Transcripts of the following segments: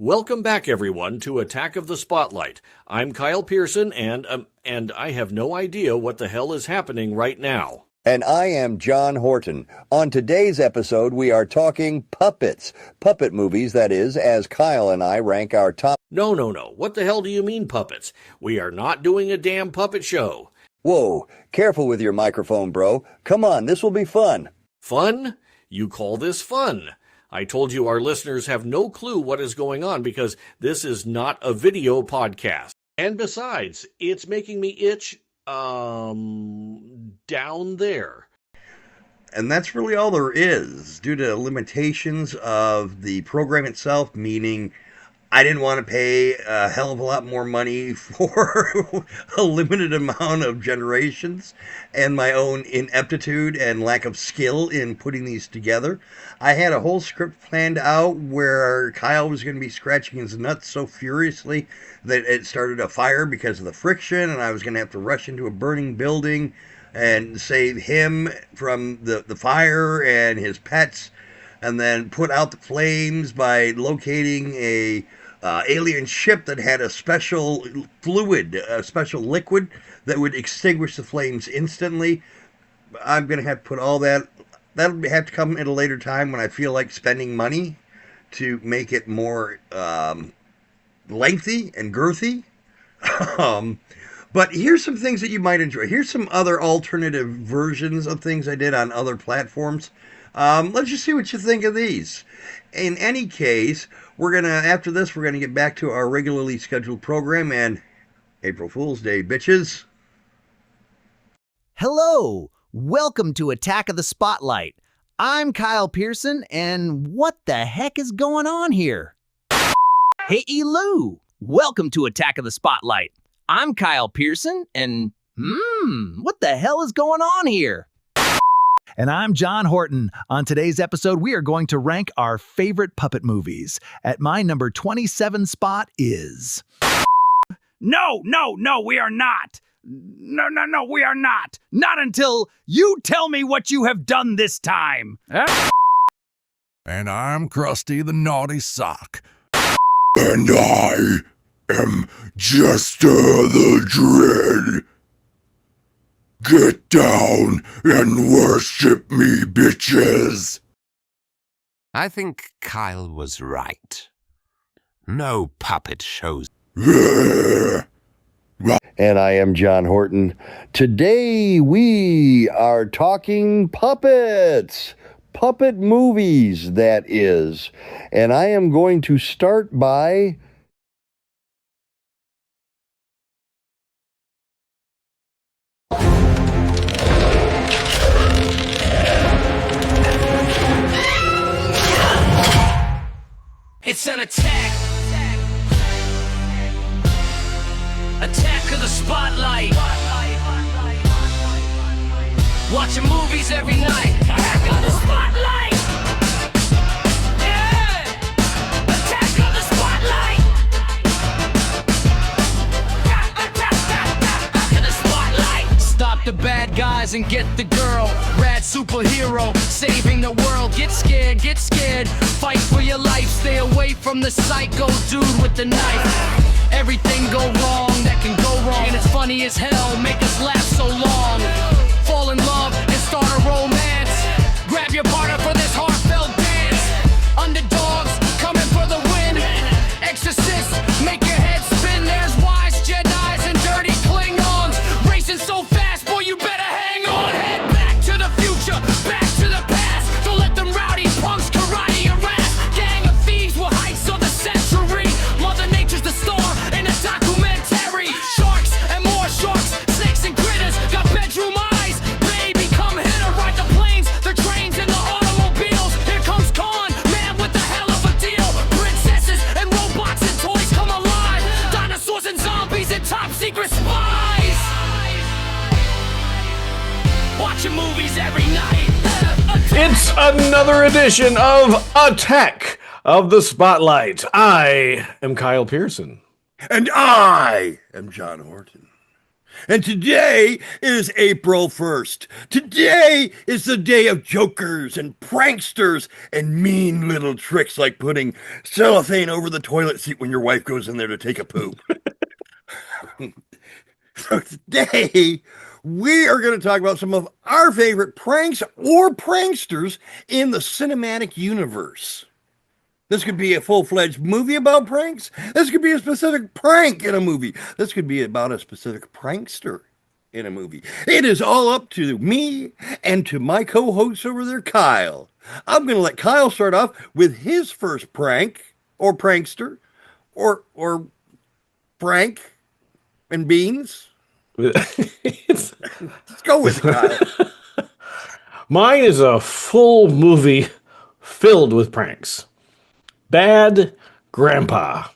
Welcome back, everyone, to Attack of the Spotlight. I'm Kyle Pearson, and I have no idea what the hell is happening right now. And I am John Horton. On today's episode, we are talking puppets. Puppet movies, that is, as Kyle and I rank our top... No. What the hell do you mean, puppets? We are not doing a damn puppet show. Whoa, careful with your microphone, bro. Come on, this will be fun. Fun? You call this fun? I told you our listeners have no clue what is going on because this is not a video podcast. And besides, it's making me itch, down there. And that's really all there is, due to limitations of the program itself, meaning I didn't want to pay a hell of a lot more money for a limited amount of generations and my own ineptitude and lack of skill in putting these together. I had a whole script planned out where Kyle was going to be scratching his nuts so furiously that it started a fire because of the friction, and I was going to have to rush into a burning building and save him from the fire and his pets, and then put out the flames by locating a alien ship that had a special fluid, a special liquid that would extinguish the flames instantly. I'm going to have to put all that. That'll have to come at a later time when I feel like spending money to make it more lengthy and girthy. But here's some things that you might enjoy. Here's some other alternative versions of things I did on other platforms. Let's just see what you think of these. In any case, after this, we're gonna get back to our regularly scheduled program, and April Fool's Day, bitches. Hello, welcome to Attack of the Spotlight. I'm Kyle Pearson, and what the heck is going on here? Hey, Elu, welcome to Attack of the Spotlight. I'm Kyle Pearson, and what the hell is going on here? And I'm John Horton. On today's episode, we are going to rank our favorite puppet movies. At my number 27 spot is... No, we are not. No, we are not. Not until you tell me what you have done this time. Huh? And I'm Krusty the Naughty Sock. And I am Jester the Dread. Get down and worship me, bitches. I think Kyle was right. No puppet shows. And I am John Horton. Today we are talking puppets. Puppet movies, that is. And I am going to start by... It's an attack. Attack of the Spotlight. Watching movies every night. Attack of the Spotlight. Yeah. Attack of the Spotlight. Attack of the Spotlight. Stop the bad guys and get the girl. Rad superhero saving the world. Get scared. Fight for your life. Stay away from the psycho dude with the knife. Everything go wrong that can go wrong, and it's funny as hell. Make us laugh so long. Fall in love and start a romance. Grab your partner for this heartfelt dance. Underdogs coming for the win. Exorcists make your head spin. There's wise Jedis and dirty Klingons racing so fast, boy, you better hang on. Head back to the future, back to the past. Don't let them rowdy punks karate your ass. Gang of thieves with heights of the century. Mother Nature's the star in a documentary. Sharks and more sharks, snakes and critters. Got bedroom eyes, baby, come hit her. Ride the planes, the trains, and the automobiles. Here comes Khan, man with a hell of a deal. Princesses and robots and toys come alive. Dinosaurs and zombies and top secret spies. Watching movies every night. It's another edition of Attack of the Spotlight. I am Kyle Pearson. And I am John Horton. And today is April 1st. Today is the day of jokers and pranksters and mean little tricks like putting cellophane over the toilet seat when your wife goes in there to take a poop. So today, we are going to talk about some of our favorite pranks or pranksters in the cinematic universe. This could be a full-fledged movie about pranks. This could be a specific prank in a movie. This could be about a specific prankster in a movie. It is all up to me and to my co-host over there, Kyle. I'm going to let Kyle start off with his first prank or prankster or prank and beans. Let's go with it, Kyle. Mine is a full movie filled with pranks. Bad Grandpa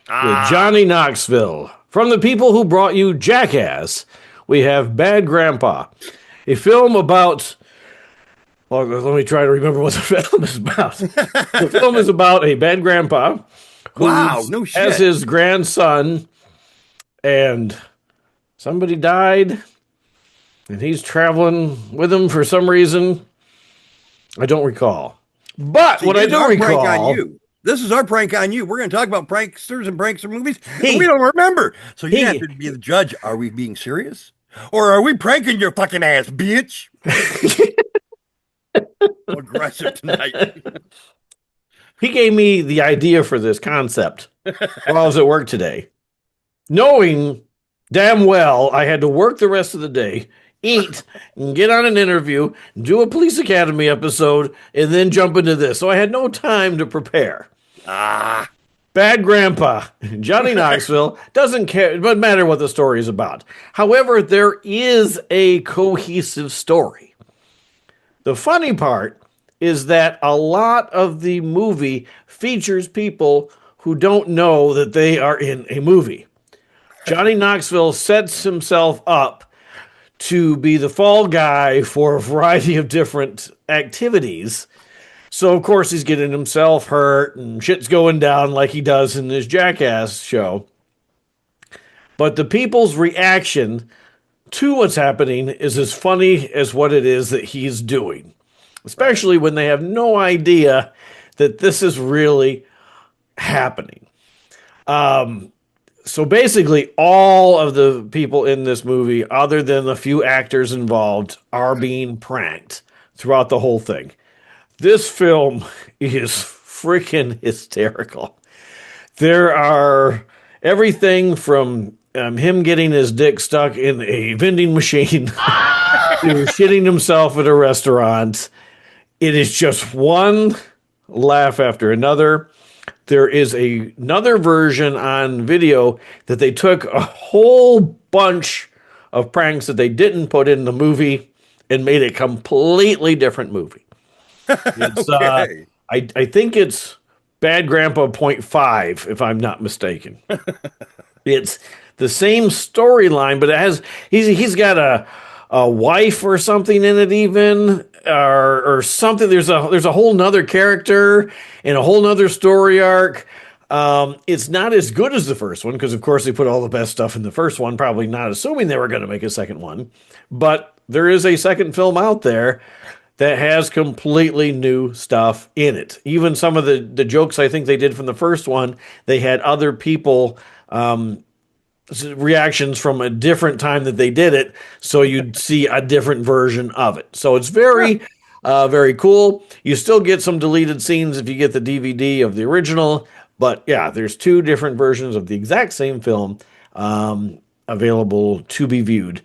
with Johnny Knoxville. From the people who brought you Jackass, we have Bad Grandpa, a film about... Well, let me try to remember what the film is about. The film is about a bad grandpa who has his grandson, and somebody died, and he's traveling with him for some reason. I don't recall. But what I do recall... This is our prank on you. We're going to talk about pranksters and prankster movies, and we don't remember. So you have to be the judge. Are we being serious? Or are we pranking your fucking ass, bitch? Aggressive tonight. He gave me the idea for this concept while I was at work today, knowing damn well I had to work the rest of the day, eat, and get on an interview, do a Police Academy episode, and then jump into this. So I had no time to prepare. Bad Grandpa, Johnny Knoxville, doesn't care, it doesn't matter what the story is about. However, there is a cohesive story. The funny part is that a lot of the movie features people who don't know that they are in a movie. Johnny Knoxville sets himself up to be the fall guy for a variety of different activities. So, of course, he's getting himself hurt and shit's going down like he does in this Jackass show. But the people's reaction to what's happening is as funny as what it is that he's doing, especially when they have no idea that this is really happening. So basically, all of the people in this movie, other than the few actors involved, are being pranked throughout the whole thing. This film is freaking hysterical. There are everything from him getting his dick stuck in a vending machine to shitting himself at a restaurant. It is just one laugh after another. There is another version on video that they took a whole bunch of pranks that they didn't put in the movie and made a completely different movie. It's, okay. I think it's Bad Grandpa 0.5, if I'm not mistaken. It's the same storyline, but it has he's got a wife or something in it even, or something. There's a whole nother character and a whole nother story arc. It's not as good as the first one because, of course, they put all the best stuff in the first one, probably not assuming they were going to make a second one. But there is a second film out there that has completely new stuff in it. Even some of the jokes I think they did from the first one, they had other people reactions from a different time that they did it, so you'd see a different version of it. So it's very, very cool. You still get some deleted scenes if you get the DVD of the original, but yeah, there's two different versions of the exact same film available to be viewed.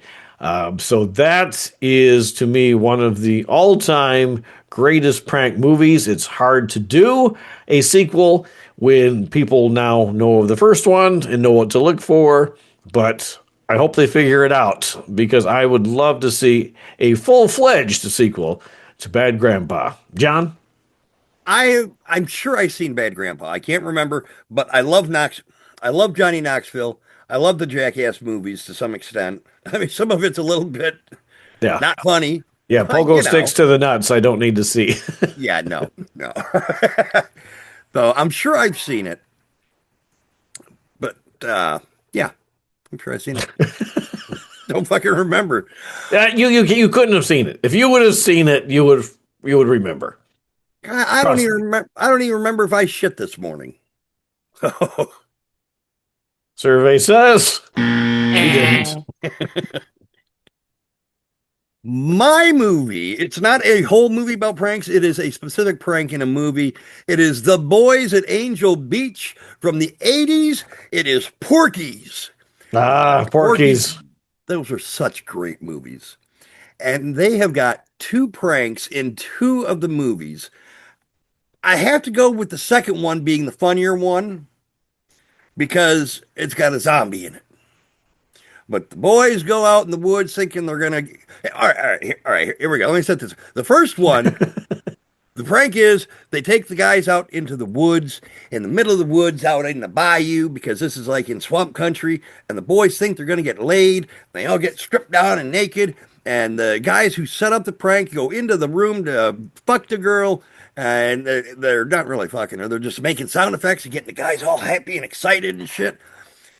So that is, to me, one of the all-time greatest prank movies. It's hard to do a sequel when people now know of the first one and know what to look for, but I hope they figure it out because I would love to see a full-fledged sequel to Bad Grandpa. John? I'm sure I've seen Bad Grandpa. I can't remember, but I love Johnny Knoxville. I love the Jackass movies to some extent. I mean, some of it's a little bit not funny. Yeah, Pogo sticks to the nuts. I don't need to see. Yeah, no. So I'm sure I've seen it. But, yeah, I'm sure I've seen it. Don't fucking remember. You couldn't have seen it. If you would have seen it, you would remember. I don't even remember. I don't even remember if I shit this morning. Survey says you didn't. My movie. It's not a whole movie about pranks. It is a specific prank in a movie. It is The Boys at Angel Beach from the 80s. It is Porky's. Porky's. Those are such great movies. And they have got 2 pranks in 2 of the movies. I have to go with the second one being the funnier one because it's got a zombie in it. But the boys go out in the woods thinking they're going to... All right, here we go. Let me set this. The first one, the prank is they take the guys out into the woods, in the middle of the woods, out in the bayou, because this is like in swamp country, and the boys think they're going to get laid. They all get stripped down and naked, and the guys who set up the prank go into the room to fuck the girl, and they're not really fucking her. They're just making sound effects and getting the guys all happy and excited and shit.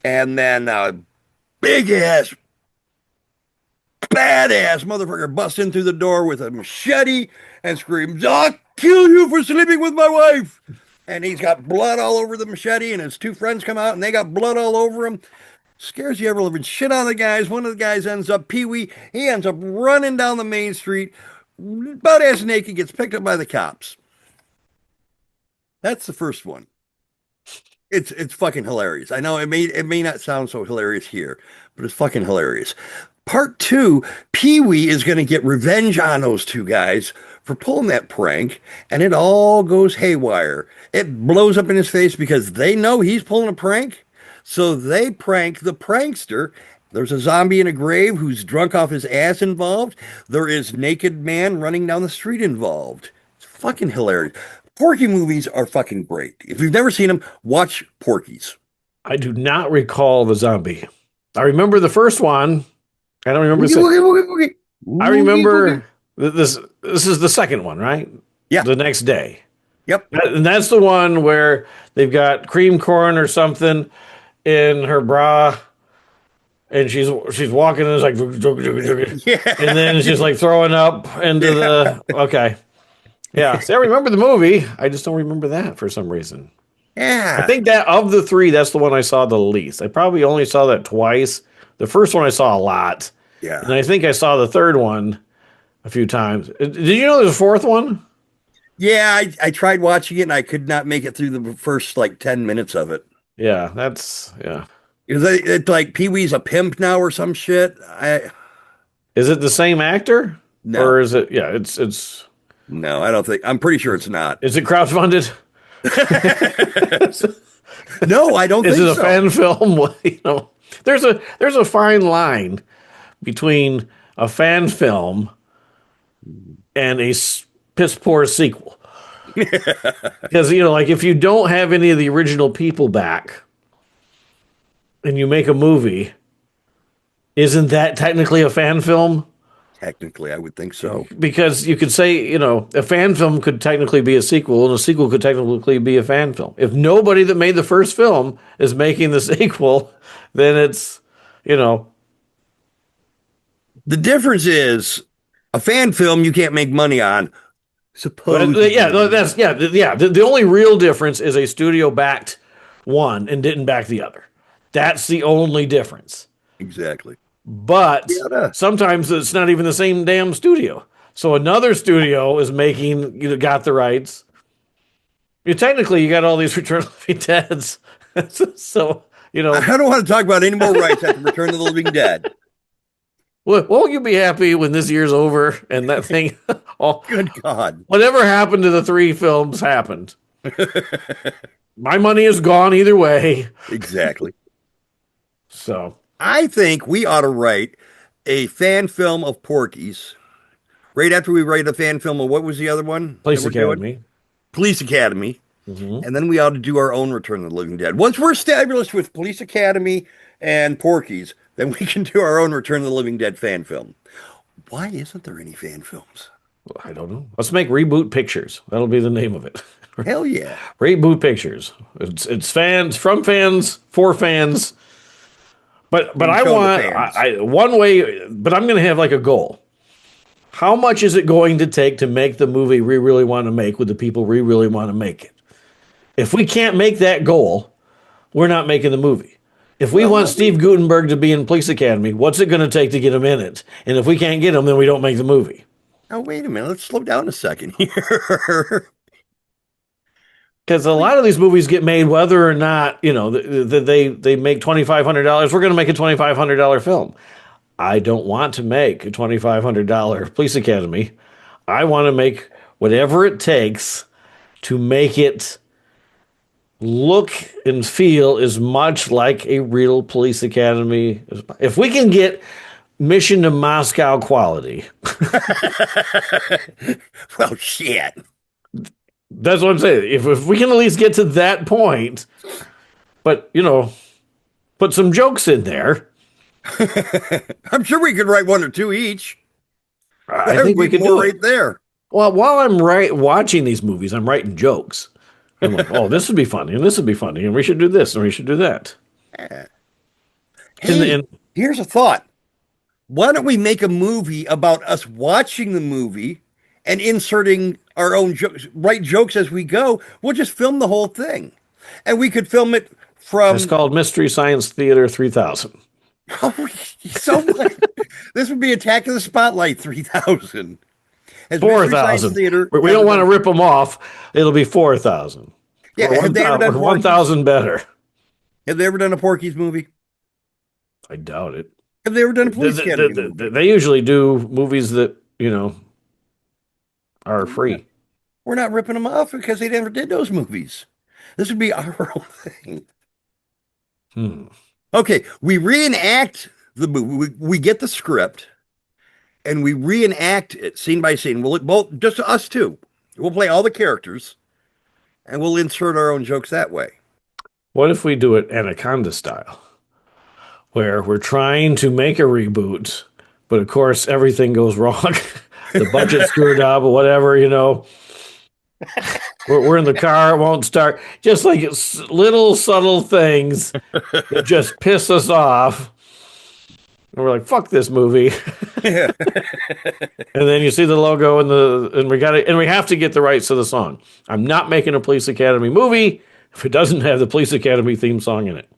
And then big-ass, badass motherfucker busts in through the door with a machete and screams, "I'll kill you for sleeping with my wife." And he's got blood all over the machete, and his 2 friends come out, and they got blood all over him. Scares the ever-living shit out of the guys. One of the guys ends up, Pee-wee, he ends up running down the main street, butt-ass naked, gets picked up by the cops. That's the first one. It's fucking hilarious. I know it may not sound so hilarious here, but it's fucking hilarious. Part 2, Pee-wee is going to get revenge on those 2 guys for pulling that prank, and it all goes haywire. It blows up in his face because they know he's pulling a prank, so they prank the prankster. There's a zombie in a grave who's drunk off his ass involved. There is naked man running down the street involved. It's fucking hilarious. Porky movies are fucking great. If you've never seen them, watch Porky's. I do not recall the zombie. I remember the first one. I don't remember. I remember this. This is the second one, right? Yeah. The next day. Yep. And that's the one where they've got cream corn or something in her bra, and she's walking and it's like, yeah. And then she's like throwing up into the. Okay. Yeah. See, I remember the movie. I just don't remember that for some reason. Yeah. I think that of the 3, that's the one I saw the least. I probably only saw that twice. The first one I saw a lot. Yeah. And I think I saw the third one a few times. Did you know there's a fourth one? Yeah, I tried watching it and I could not make it through the first like 10 minutes of it. Yeah, that's, yeah. It's like Pee-wee's a pimp now or some shit. Is it the same actor? No. Or is it, yeah, it's. No, I don't think, I'm pretty sure it's not. Is it crowdfunded? No, I don't think so. Is it a fan film? You know, there's a fine line between a fan film and a piss poor sequel. Because, you know, like if you don't have any of the original people back and you make a movie, isn't that technically a fan film? Technically, I would think so. Because you could say, you know, a fan film could technically be a sequel, and a sequel could technically be a fan film. If nobody that made the first film is making the sequel, then it's, you know. The difference is a fan film you can't make money on. Supposedly. Yeah, that's, yeah. The only real difference is a studio backed one and didn't back the other. That's the only difference. Exactly. But sometimes it's not even the same damn studio. So another studio is making, you know, got the rights. You got all these Return of the Living Deads. So, you know. I don't want to talk about any more rights after Return of the Living Dead. Well, won't you be happy when this year's over and that thing? Good God. Whatever happened to the 3 films happened. My money is gone either way. Exactly. So. I think we ought to write a fan film of Porky's. Right after we write a fan film of what was the other one? Police Academy. Police Academy. Mm-hmm. And then we ought to do our own Return of the Living Dead. Once we're established with Police Academy and Porky's, then we can do our own Return of the Living Dead fan film. Why isn't there any fan films? Well, I don't know. Let's make Reboot Pictures. That'll be the name of it. Hell yeah. Reboot Pictures. It's fans, from fans, for fans. But and I show the want fans. one way. But I'm going to have like a goal. How much is it going to take to make the movie we really want to make with the people we really want to make it? If we can't make that goal, we're not making the movie. If we want Steve Guttenberg to be in Police Academy, what's it going to take to get him in it? And if we can't get him, then we don't make the movie. Oh, wait a minute. Let's slow down a second here. Because a lot of these movies get made whether or not, they make $2,500. We're going to make a $2,500 film. I don't want to make a $2,500 Police Academy. I want to make whatever it takes to make it look and feel as much like a real police academy. If we can get Mission to Moscow quality. Well, shit. That's what I'm saying. If we can at least get to that point, but, put some jokes in there. I'm sure we could write one or two each. I think we could do it right there. Well, while I'm watching these movies, I'm writing jokes. I'm like, oh, this would be funny, and this would be funny, and we should do this, and we should do that. Hey, here's a thought. Why don't we make a movie about us watching the movie and inserting our own jokes, write jokes as we go? We'll just film the whole thing. And we could film it from... It's called Mystery Science Theater 3000. So much. This would be Attack of the Spotlight 3000. 4,000. We don't want to rip them off. It'll be 4,000. Yeah, or 1,000 better. Have they ever done a Porky's movie? I doubt it. Have they ever done a Police Academy movie? They usually do movies that, are free. We're not ripping them off because they never did those movies. This would be our own thing. Okay, we reenact the movie. We get the script, and we reenact it scene by scene. We'll both, just us two. We'll play all the characters, and we'll insert our own jokes that way. What if we do it Anaconda style, where we're trying to make a reboot, but of course everything goes wrong. The budget screwed up or whatever, We're in the car, it won't start. Just like it's little subtle things that just piss us off. And we're like, fuck this movie. And then you see the logo and we have to get the rights to the song. I'm not making a Police Academy movie if it doesn't have the Police Academy theme song in it.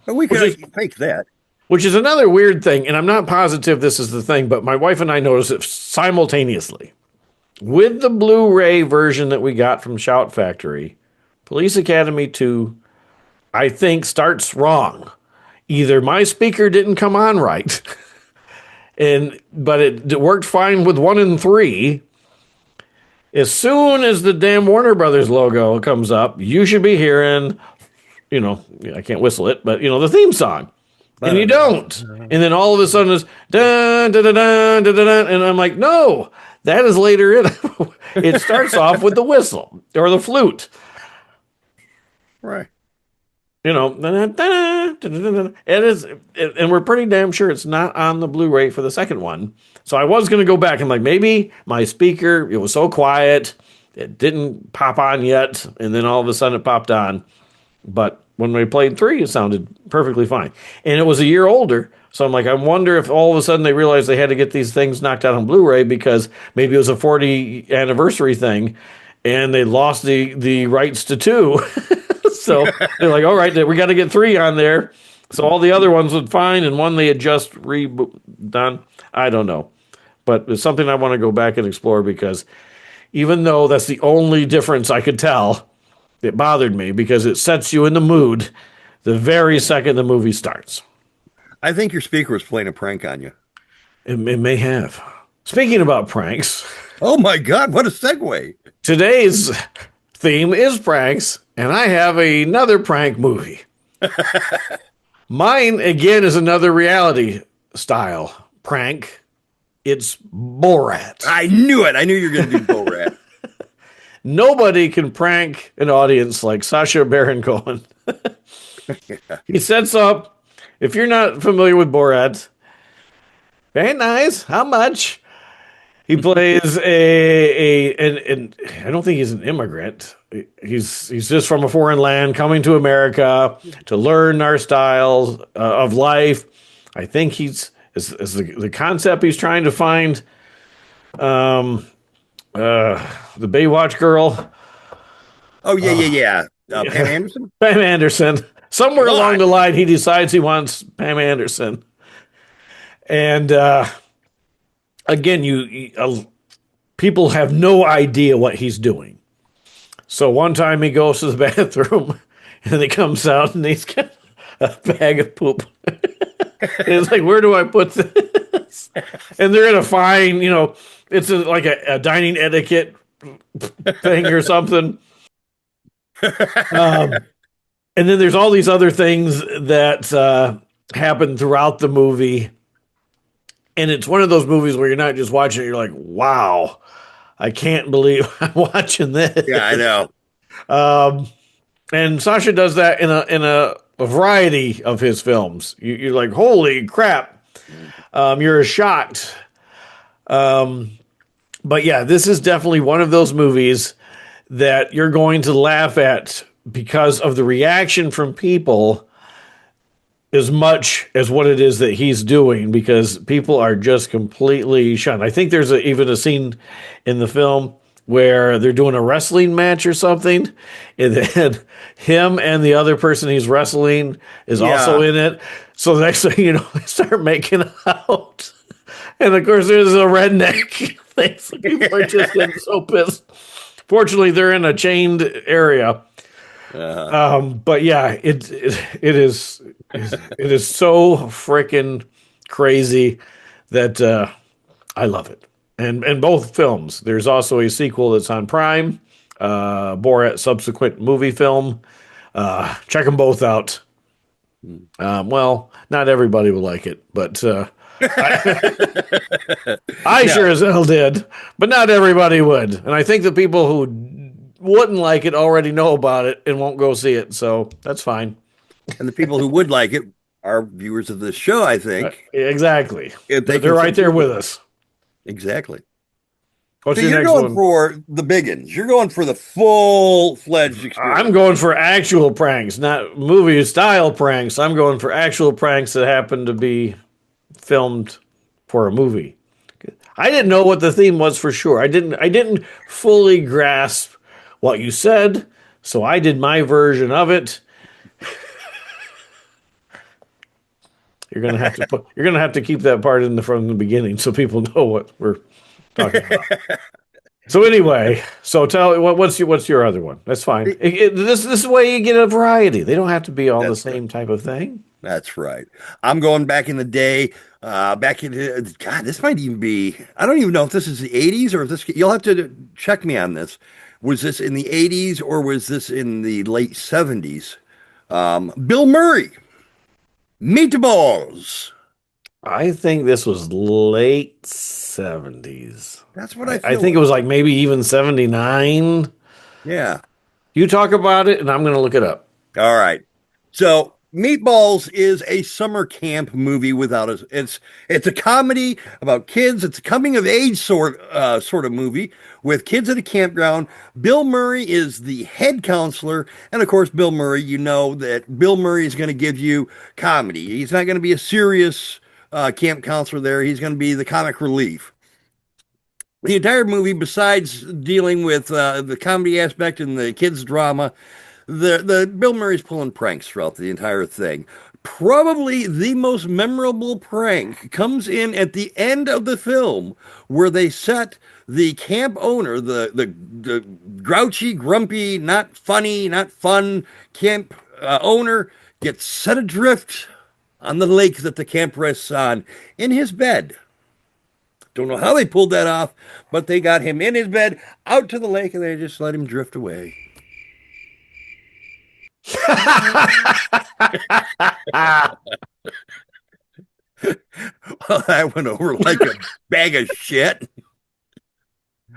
But we could fake that. Which is another weird thing, and I'm not positive this is the thing, but my wife and I noticed it simultaneously. With the Blu-ray version that we got from Shout Factory, Police Academy 2, I think, starts wrong. Either my speaker didn't come on right, but it worked fine with 1 and 3. As soon as the damn Warner Brothers logo comes up, you should be hearing, I can't whistle it, but, the theme song. And you don't. And then all of a sudden it's dun, dun, dun, dun, dun, dun, dun, and I'm like, no, that is later in. It starts off with the whistle or the flute. Right. Dun, dun, dun, dun, dun, dun. And we're pretty damn sure it's not on the Blu-ray for the second one. So I was going to go back and maybe my speaker, it was so quiet, it didn't pop on yet. And then all of a sudden it popped on. But when we played 3, it sounded perfectly fine. And it was a year older. So I'm like, I wonder if all of a sudden they realized they had to get these things knocked out on Blu-ray because maybe it was a 40 anniversary thing and they lost the rights to 2. So they're like, all right, we got to get 3 on there. So all the other ones would fine and 1 they had just done. I don't know. But it's something I want to go back and explore because even though that's the only difference I could tell, it bothered me because it sets you in the mood the very second the movie starts. I think your speaker was playing a prank on you. It may have. Speaking about pranks. Oh my God, what a segue. Today's theme is pranks, and I have another prank movie. Mine, again, is another reality style prank. It's Borat. I knew it. I knew you were going to do Borat. Nobody can prank an audience like Sacha Baron Cohen. He sets up, if you're not familiar with Borat, very nice, how much? He plays and I don't think he's an immigrant. He's just from a foreign land coming to America to learn our styles of life. I think is the concept he's trying to find. The Baywatch girl. Oh yeah. Pam Anderson. Pam Anderson. Somewhere along the line, he decides he wants Pam Anderson, and again, people have no idea what he's doing. So one time he goes to the bathroom, and he comes out, and he's got a bag of poop. It's like, where do I put this? And they're in a fine, it's like a dining etiquette thing or something. And then there's all these other things that happen throughout the movie. And it's one of those movies where you're not just watching it, you're like, wow, I can't believe I'm watching this. Yeah, I know. And Sasha does that in a variety of his films. You're like, holy crap. You're shocked. But yeah, this is definitely one of those movies that you're going to laugh at because of the reaction from people as much as what it is that he's doing, because people are just completely shunned. I think there's even a scene in the film where they're doing a wrestling match or something, and then him and the other person he's wrestling is also in it. So the next thing you know, they start making out. And of course, there's a redneck thing. So people are just getting so pissed. Fortunately, they're in a chained area. But yeah, it is so freaking crazy that I love it. And both films. There's also a sequel that's on Prime, Borat subsequent movie film. Check them both out. Well, not everybody will like it, but I sure as hell did. But not everybody would. And I think the people who wouldn't like it already know about it and won't go see it, so that's fine. And the people who would like it are viewers of this show, I think. Exactly. They're right there with us. Exactly. What's so your you're next going one? for the big ones. You're going for the full-fledged experience. I'm going for actual pranks, not movie-style pranks. I'm going for actual pranks that happen to be filmed for a movie. I didn't know what the theme was for sure. I didn't fully grasp what you said, so I did my version of it. You're gonna have to keep that part from the beginning so people know what we're talking about. So anyway, what's your other one? That's fine. This is the way you get a variety. They don't have to be all the same type of thing. That's right. I'm going back in the day. This might even be. I don't even know if this is the 80s or if this. You'll have to check me on this. Was this in the 80s or was this in the late 70s? Bill Murray, Meatballs. I think this was late 70s. That's what I think it was like maybe even 79. Yeah. You talk about it and I'm going to look it up. All right. So Meatballs is a summer camp movie it's a comedy about kids. It's a coming of age sort of movie with kids at a campground. Bill Murray is the head counselor. And of course, Bill Murray, you know that Bill Murray is going to give you comedy. He's not going to be a serious camp counselor there. He's going to be the comic relief. The entire movie, besides dealing with the comedy aspect and the kids' drama, the Bill Murray's pulling pranks throughout the entire thing. Probably the most memorable prank comes in at the end of the film, where they set the camp owner, the grouchy, grumpy, not funny, not fun camp owner, gets set adrift on the lake that the camp rests on in his bed. Don't know how they pulled that off, but they got him in his bed out to the lake and they just let him drift away. Well, that went over like a bag of shit.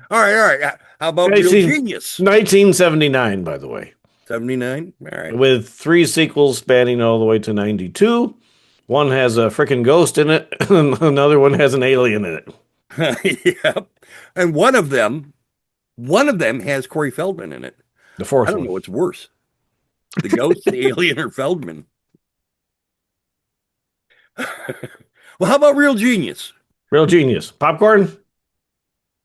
All right. How about Real Genius? 1979, by the way. 79? All right. With 3 sequels spanning all the way to 92. One has a freaking ghost in it, and another one has an alien in it. Yep. And one of them has Corey Feldman in it. The fourth I don't one. know what's worse, the ghost, the alien, or Feldman. Well, how about Real Genius? Real Genius. Popcorn?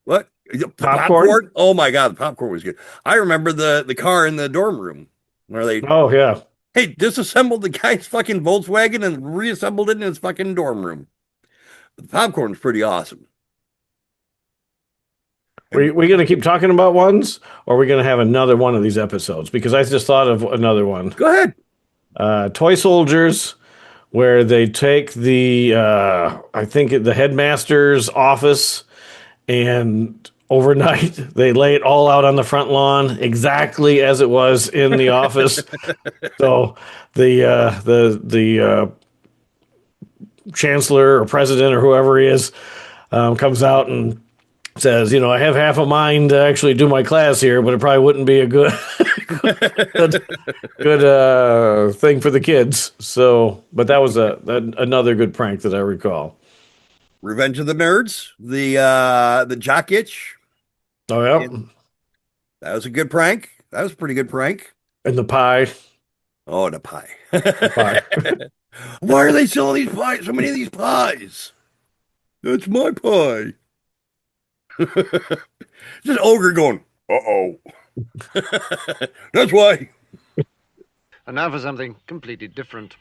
What? Popcorn? Oh my God, the popcorn was good. I remember the car in the dorm room where they Oh, yeah. hey, disassembled the guy's fucking Volkswagen and reassembled it in his fucking dorm room. The popcorn's pretty awesome. We going to keep talking about ones, or are we going to have another one of these episodes? Because I just thought of another one. Go ahead. Toy Soldiers, where they take the, I think the headmaster's office, and overnight they lay it all out on the front lawn exactly as it was in the office. So the chancellor or president or whoever he is comes out and says, I have half a mind to actually do my class here, but it probably wouldn't be a good good thing for the kids. So, but that was another good prank that I recall. Revenge of the Nerds, the jock itch. Oh yeah, that was a good prank. That was a pretty good prank. And the pie. Oh, the pie. The pie. Why are they selling these pies? So many of these pies. That's my pie. Just ogre going, uh-oh. That's why. And now for something completely different.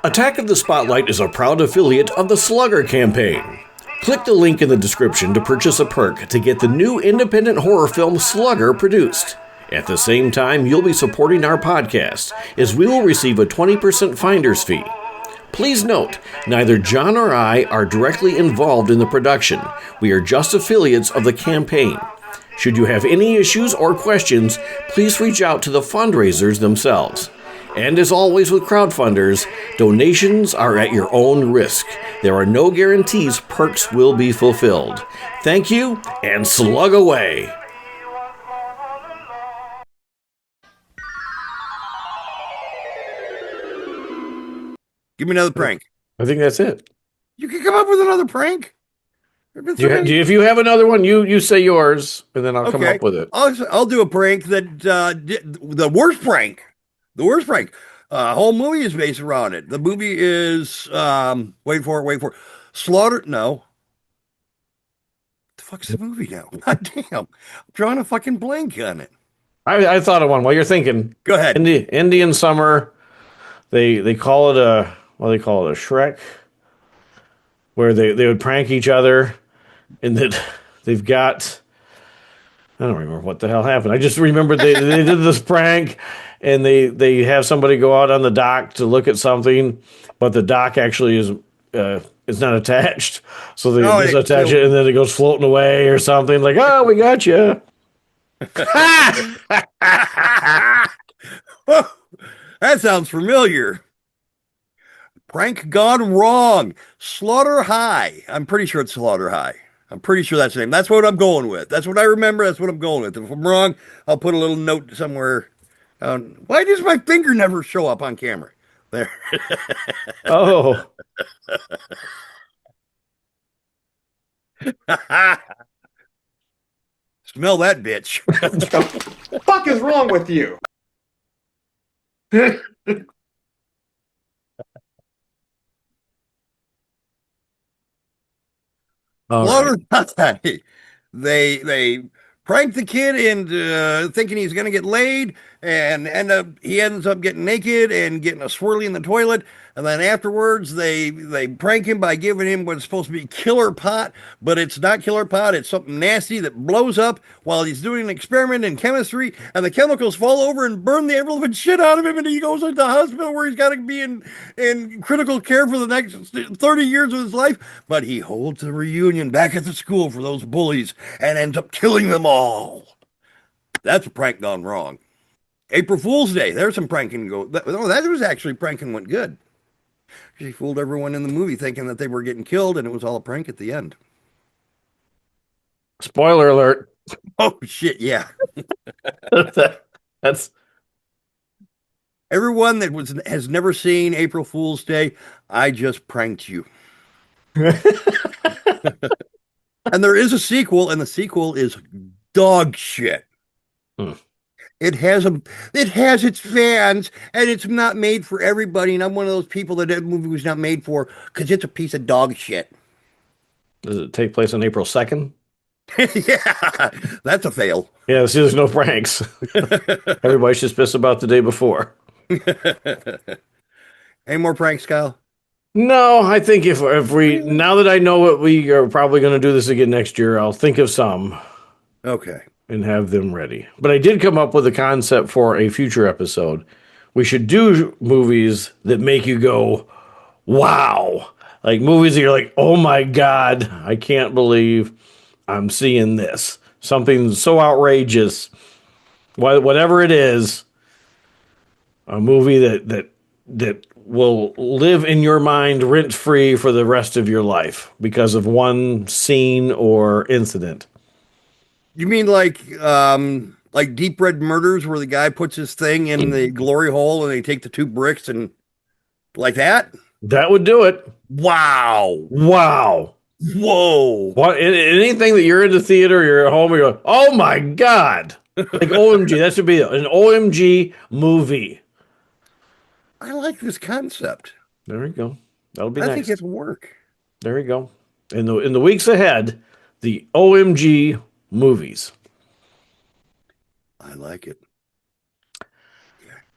Attack of the Spotlight is a proud affiliate of the Slugger campaign. Click the link in the description to purchase a perk to get the new independent horror film Slugger produced. At the same time, you'll be supporting our podcast, as we will receive a 20% finder's fee. Please note, neither John or I are directly involved in the production. We are just affiliates of the campaign. Should you have any issues or questions, please reach out to the fundraisers themselves. And as always with crowdfunders, donations are at your own risk. There are no guarantees perks will be fulfilled. Thank you, and slug away. Give me another prank. I think that's it. You can come up with another prank. If you have another one, you say yours, and then I'll come up with it. I'll do a prank that the worst prank. The worst prank. Whole movie is based around it. The movie is wait for it. Slaughter. No. What the fuck's the movie now? God damn. I'm drawing a fucking blank on it. I thought of one while you're thinking. Go ahead. Indian Summer. They call it a Shrek, where they would prank each other, and that they've got. I don't remember what the hell happened. I just remember they did this prank, and they have somebody go out on the dock to look at something, but the dock actually is not attached, so they disattach it, and then it goes floating away or something. Like, oh, we got you. That sounds familiar. Prank gone wrong. Slaughter High. I'm pretty sure it's Slaughter High. I'm pretty sure that's the name. That's what I'm going with. That's what I remember. That's what I'm going with. If I'm wrong, I'll put a little note somewhere. Why does my finger never show up on camera? There. Oh. Smell that bitch. What the fuck is wrong with you? Slaughter High. They prank the kid into thinking he's going to get laid, and he ends up getting naked and getting a swirly in the toilet. And then afterwards, they prank him by giving him what's supposed to be killer pot, but it's not killer pot. It's something nasty that blows up while he's doing an experiment in chemistry, and the chemicals fall over and burn the ever-living shit out of him, and he goes into the hospital where he's got to be in critical care for the next 30 years of his life. But he holds a reunion back at the school for those bullies and ends up killing them all. That's a prank gone wrong. April Fool's Day. There's some pranking that was actually pranking went good. She fooled everyone in the movie thinking that they were getting killed, and it was all a prank at the end. Spoiler alert. Oh, shit, yeah. That's Everyone that has never seen April Fool's Day, I just pranked you. And there is a sequel, and the sequel is dog shit. It has its fans, and it's not made for everybody. And I'm one of those people that movie was not made for because it's a piece of dog shit. Does it take place on April 2nd? Yeah, that's a fail. Yeah, see, there's no pranks. Everybody's just pissed about the day before. Any more pranks, Kyle? No, I think if we, now that I know what we are probably going to do this again next year, I'll think of some. Okay. And have them ready. But I did come up with a concept for a future episode. We should do movies that make you go, wow. Like movies that you're like, oh my God, I can't believe I'm seeing this. Something so outrageous. Whatever it is, a movie that will live in your mind rent-free for the rest of your life because of one scene or incident. You mean like Deep Red Murders, where the guy puts his thing in the glory hole and they take the 2 bricks and like that? That would do it. Wow. Wow. Whoa. What? Anything that you're in the theater, you're at home, you're going, oh my God. Like OMG. That should be an OMG movie. I like this concept. There we go. That'll be nice. I think it'll work. There we go. In the weeks ahead, the OMG movies. I like it.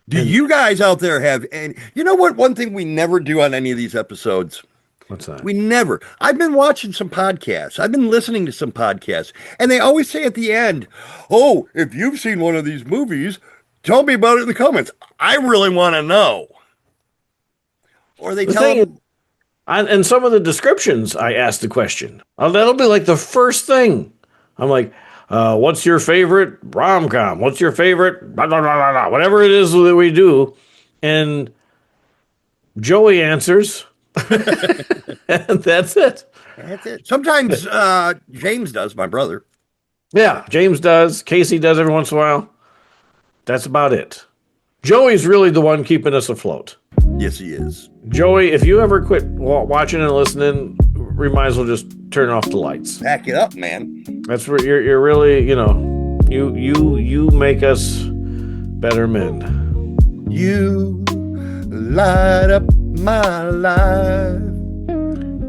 Do you guys out there have, and you know what? One thing we never do on any of these episodes. What's that? We never. I've been watching some podcasts. I've been listening to some podcasts, and they always say at the end, oh, if you've seen one of these movies, tell me about it in the comments. I really want to know. Or they tell them. And some of the descriptions, I asked the question. That'll be like the first thing. I'm like, what's your favorite rom-com? What's your favorite blah, blah, blah, blah, blah, whatever it is that we do? And Joey answers. And that's it. That's it. Sometimes James does, my brother. Yeah, James does. Casey does every once in a while. That's about it. Joey's really the one keeping us afloat. Yes, he is. Joey, if you ever quit watching and listening, we might as well just turn off the lights. Pack it up, man. That's where you're really, you make us better men. You light up my life.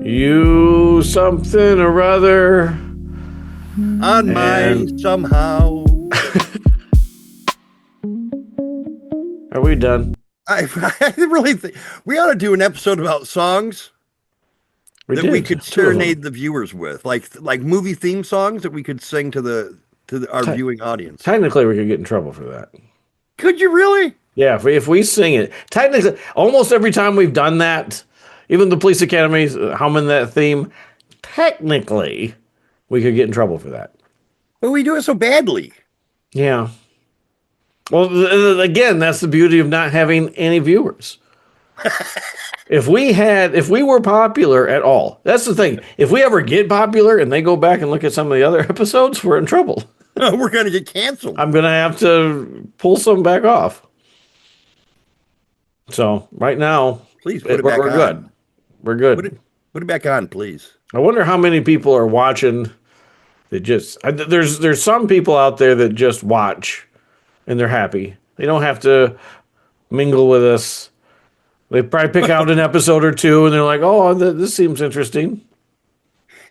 You something or other on mine somehow. Are we done? I really think we ought to do an episode about songs we could serenade the viewers with, like movie theme songs that we could sing to our viewing audience. Technically, we could get in trouble for that. Could you really? Yeah, if we sing it. Technically, almost every time we've done that, even the police academies humming that theme, technically, we could get in trouble for that. But we do it so badly. Yeah. Well, again, that's the beauty of not having any viewers. If we were popular at all, that's the thing. If we ever get popular and they go back and look at some of the other episodes, we're in trouble. We're going to get canceled. I'm going to have to pull some back off. So right now, please put it back we're on. Good. We're good. Put it back on, please. I wonder how many people are watching that there's some people out there that just watch and they're happy. They don't have to mingle with us. They probably pick out an episode or two and they're like, oh, this seems interesting.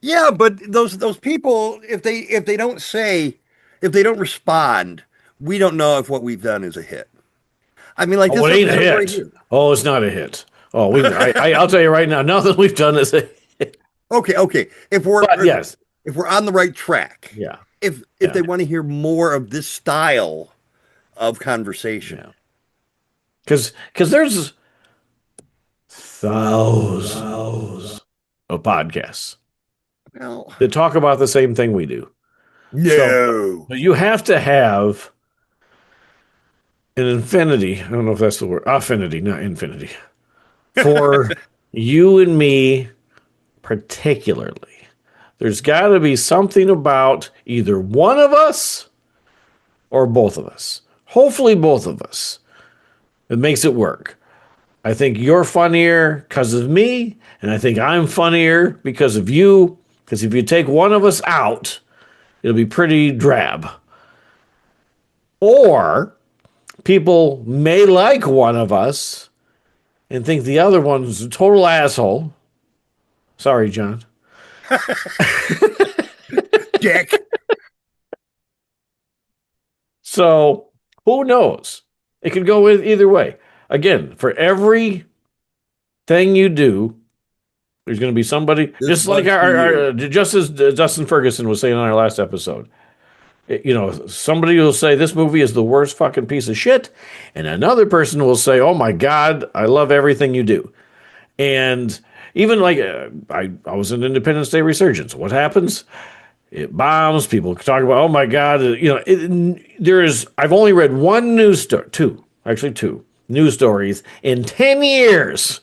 Yeah, but those people, if they don't respond, we don't know if what we've done is a hit. I mean, like, this it ain't a hit. Right here. Oh, it's not a hit. Oh, I'll tell you right now, nothing we've done is a hit. Okay. If we're on the right track. Yeah. If they want to hear more of this style of conversation. Because there's thousands of podcasts that talk about the same thing we do. No. So you have to have an infinity. I don't know if that's the word. Affinity, not infinity. For you and me particularly. There's got to be something about either one of us or both of us. Hopefully both of us. It makes it work. I think you're funnier because of me, and I think I'm funnier because of you. Because if you take one of us out, it'll be pretty drab. Or people may like one of us and think the other one's a total asshole. Sorry, John. Dick. So who knows? It could go either way. Again, for every thing you do, there's going to be somebody, just like just as Dustin Ferguson was saying on our last episode. You know, somebody will say this movie is the worst fucking piece of shit, and another person will say, "Oh my God, I love everything you do." And even like I was in Independence Day Resurgence. What happens? It bombs. People talk about, "Oh my God," you know. I've only read one news story, two news stories in 10 years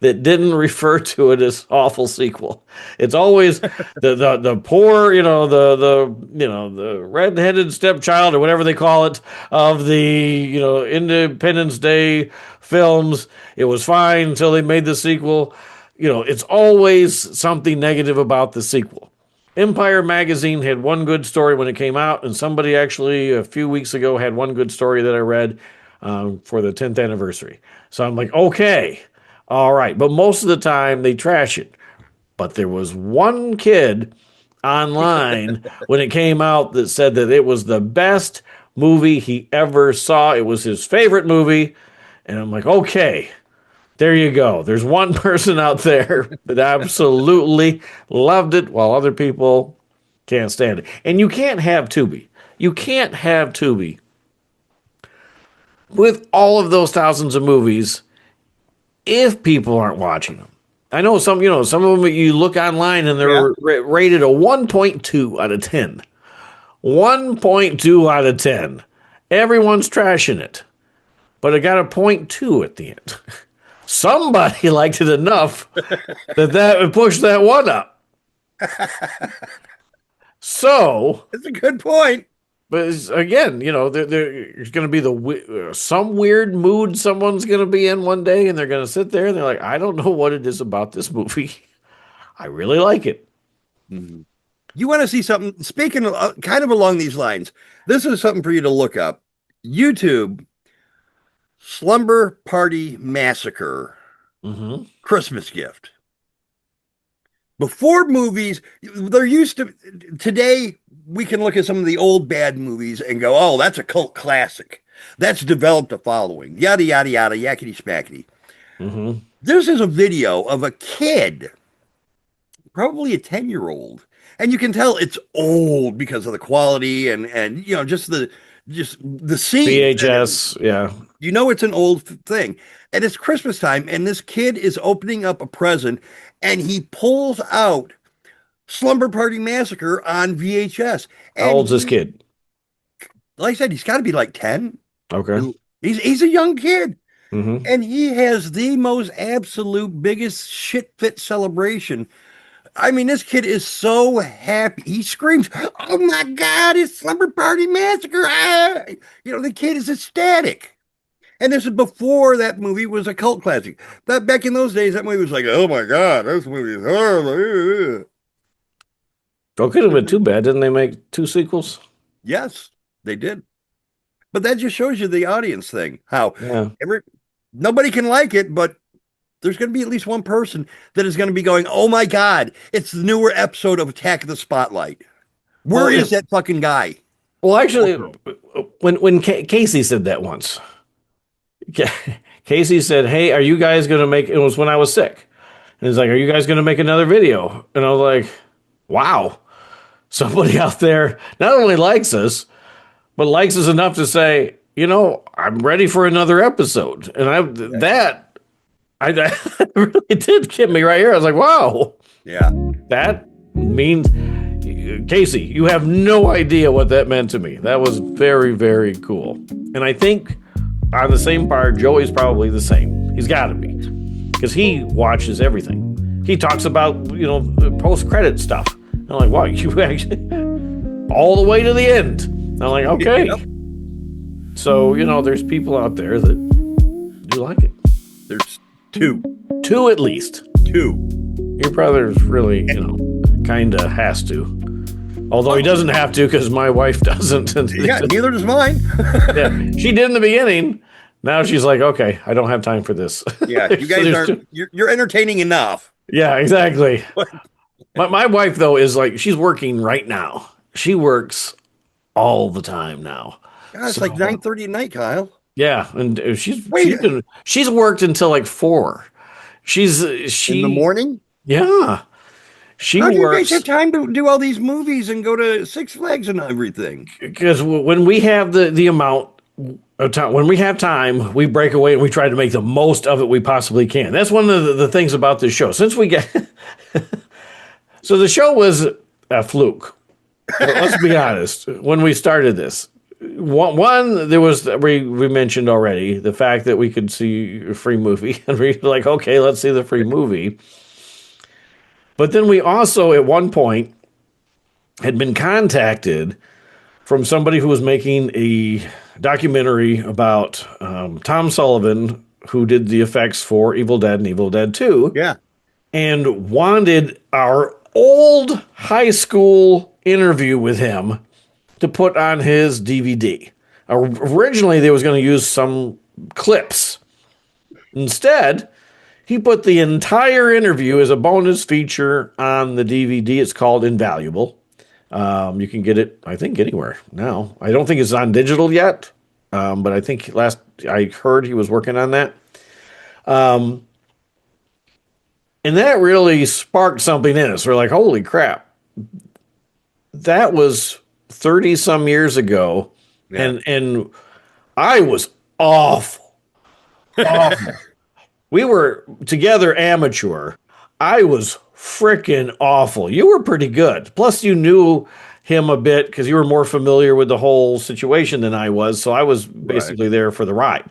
that didn't refer to it as awful sequel. It's always the poor, the red-headed stepchild or whatever they call it of the, Independence Day films. It was fine until they made the sequel. It's always something negative about the sequel. Empire magazine had one good story when it came out, and somebody actually a few weeks ago had one good story that I read for the 10th anniversary. So I'm like, okay. All right, but most of the time they trash it. But there was one kid online when it came out that said that it was the best movie he ever saw. It was his favorite movie. And I'm like, okay, there you go. There's one person out there that absolutely loved it while other people can't stand it. And you can't have Tubi. You can't have Tubi with all of those thousands of movies if people aren't watching them. I know some of them you look online and they're rated a 1.2 out of 10. 1.2 out of 10. Everyone's trashing it. But it got a 0.2 at the end. Somebody liked it enough that would push that one up. So that's a good point. But again, there's going to be some weird mood someone's going to be in one day, and they're going to sit there and they're like, I don't know what it is about this movie. I really like it. Mm-hmm. You want to see something, speaking of, kind of along these lines, this is something for you to look up. YouTube, Slumber Party Massacre, Christmas gift. Before movies, they're used to, today, we can look at some of the old bad movies and go, oh, that's a cult classic. That's developed a following. Yada, yada, yada, yakety smackety. Mm-hmm. This is a video of a kid, probably a 10-year-old. And you can tell it's old because of the quality and just the scene. VHS, yeah. You know it's an old thing. And it's Christmas time, and this kid is opening up a present, and he pulls out Slumber Party Massacre on VHS. How old's this kid? Like I said, he's got to be like 10. Okay. He's a young kid. Mm-hmm. And he has the most absolute biggest shit fit celebration. I mean, this kid is so happy. He screams, oh my God, it's Slumber Party Massacre. Ah! The kid is ecstatic. And this is before that movie was a cult classic. Back in those days, that movie was like, oh my God, this movie is horrible. Well, could have been too bad. Didn't they make 2 sequels? Yes, they did. But that just shows you the audience thing. How nobody can like it, but there's going to be at least one person that is going to be going, oh my God, it's the newer episode of Attack of the Spotlight. Where is that fucking guy? Well, actually, when Casey said that once, Casey said, hey, are you guys going to make, it was when I was sick. And he's like, are you guys going to make another video? And I was like, wow. Somebody out there not only likes us, but likes us enough to say, I'm ready for another episode. And that really did get me right here. I was like, wow. Yeah. That means, Casey, you have no idea what that meant to me. That was very, very cool. And I think on the same part, Joey's probably the same. He's got to be. Because he watches everything. He talks about, the post-credit stuff. I'm like, wow, you actually all the way to the end. I'm like, okay. Yep. So, there's people out there that you like it? There's two. Two at least. Two. Your brother's really, kind of has to. Although he doesn't have to because my wife doesn't. Yeah, neither does mine. Yeah, she did in the beginning. Now she's like, okay, I don't have time for this. Yeah, you guys you're entertaining enough. Yeah, exactly. My wife, though, is like, she's working right now. She works all the time now. God, it's like 9:30 at night, Kyle. Yeah, and she's worked until like 4. She in the morning. Yeah, How do you guys have time to do all these movies and go to Six Flags and everything? Because when we have the amount of time, when we have time, we break away and we try to make the most of it we possibly can. That's one of the things about this show. Since we get so the show was a fluke. Let's be honest. When we started this. One, there was we mentioned already the fact that we could see a free movie, and we were like, okay, let's see the free movie. But then we also, at one point, had been contacted from somebody who was making a documentary about Tom Sullivan, who did the effects for Evil Dead and Evil Dead 2. Yeah, and wanted our old high school interview with him to put on his DVD. Originally, they was going to use some clips. Instead, he put the entire interview as a bonus feature on the DVD. It's called Invaluable. You can get it, I think, anywhere now. I don't think it's on digital yet, but I think last I heard he was working on that. And that really sparked something in us. We're like, holy crap. That was 30 some years ago. Yeah. And I was awful. We were together amateur. I was freaking awful. You were pretty good. Plus you knew him a bit because you were more familiar with the whole situation than I was. So I was basically there for the ride.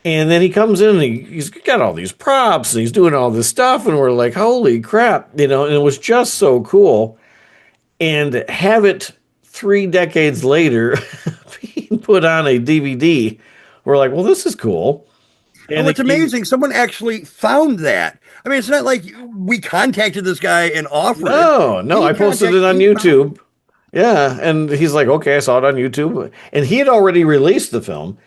And then he comes in and he's got all these props and he's doing all this stuff. And we're like, holy crap, and it was just so cool. And have it 3 decades later being put on a DVD, we're like, well, this is cool. And it's amazing. Someone actually found that. I mean, it's not like we contacted this guy and offered it. No, I posted it on YouTube. Yeah, and he's like, okay, I saw it on YouTube. And he had already released the film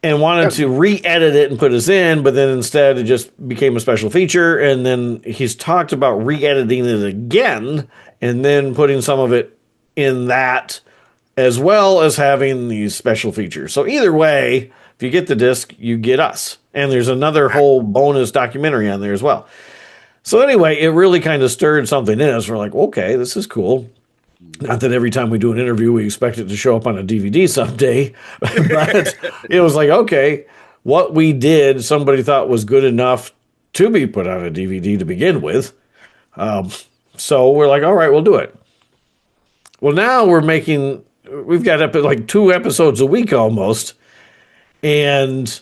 and wanted to re-edit it and put us in, but then instead it just became a special feature. And then he's talked about re-editing it again and then putting some of it in that, as well as having these special features. So either way, if you get the disc, you get us. And there's another whole bonus documentary on there as well. So anyway, it really kind of stirred something in us. We're like, okay, this is cool. Not that every time we do an interview, we expect it to show up on a DVD someday. But it was like, okay, what we did, somebody thought was good enough to be put on a DVD to begin with. So we're like, all right, we'll do it. Well, now we've got up at like 2 episodes a week almost. And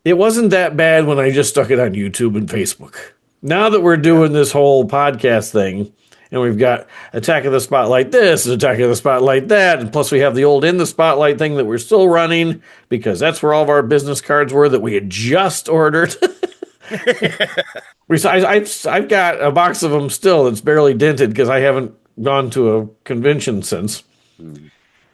it wasn't that bad when I just stuck it on YouTube and Facebook. Now that we're doing this whole podcast thing, and we've got Attack of the Spotlight this, and Attack of the Spotlight that, and plus we have the old In the Spotlight thing that we're still running, because that's where all of our business cards were that we had just ordered. I've got a box of them still that's barely dented because I haven't gone to a convention since.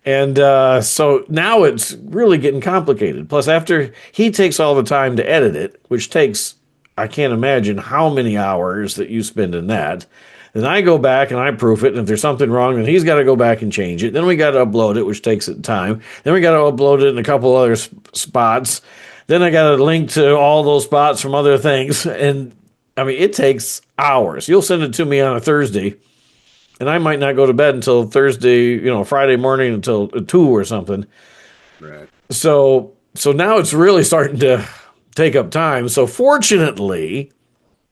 And so now it's really getting complicated. Plus, after he takes all the time to edit it, which takes, I can't imagine how many hours that you spend in that. Then I go back and I proof it. And if there's something wrong, then he's got to go back and change it. Then we got to upload it, which takes time. Then we got to upload it in a couple other spots. Then I got to link to all those spots from other things. And I mean, it takes hours. You'll send it to me on a Thursday. And I might not go to bed until Thursday, Friday morning until 2 or something. Right. So now it's really starting to take up time. So fortunately,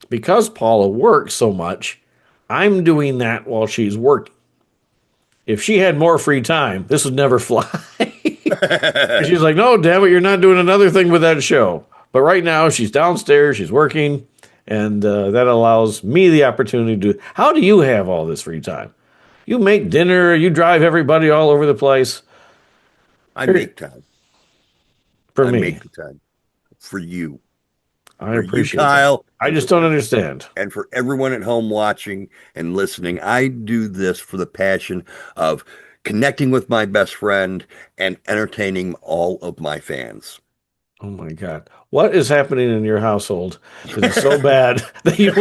because Paula works so much, I'm doing that while she's working. If she had more free time, this would never fly. She's like, no, damn it, you're not doing another thing with that show. But right now, she's downstairs, she's working. And that allows me the opportunity to. How do you have all this free time? You make dinner. You drive everybody all over the place. I make time. For I me. make the time. for you. I For appreciate you, Kyle. that. I just don't understand. And for everyone at home watching and listening, I do this for the passion of connecting with my best friend and entertaining all of my fans. Oh my God. What is happening in your household? It's so bad that you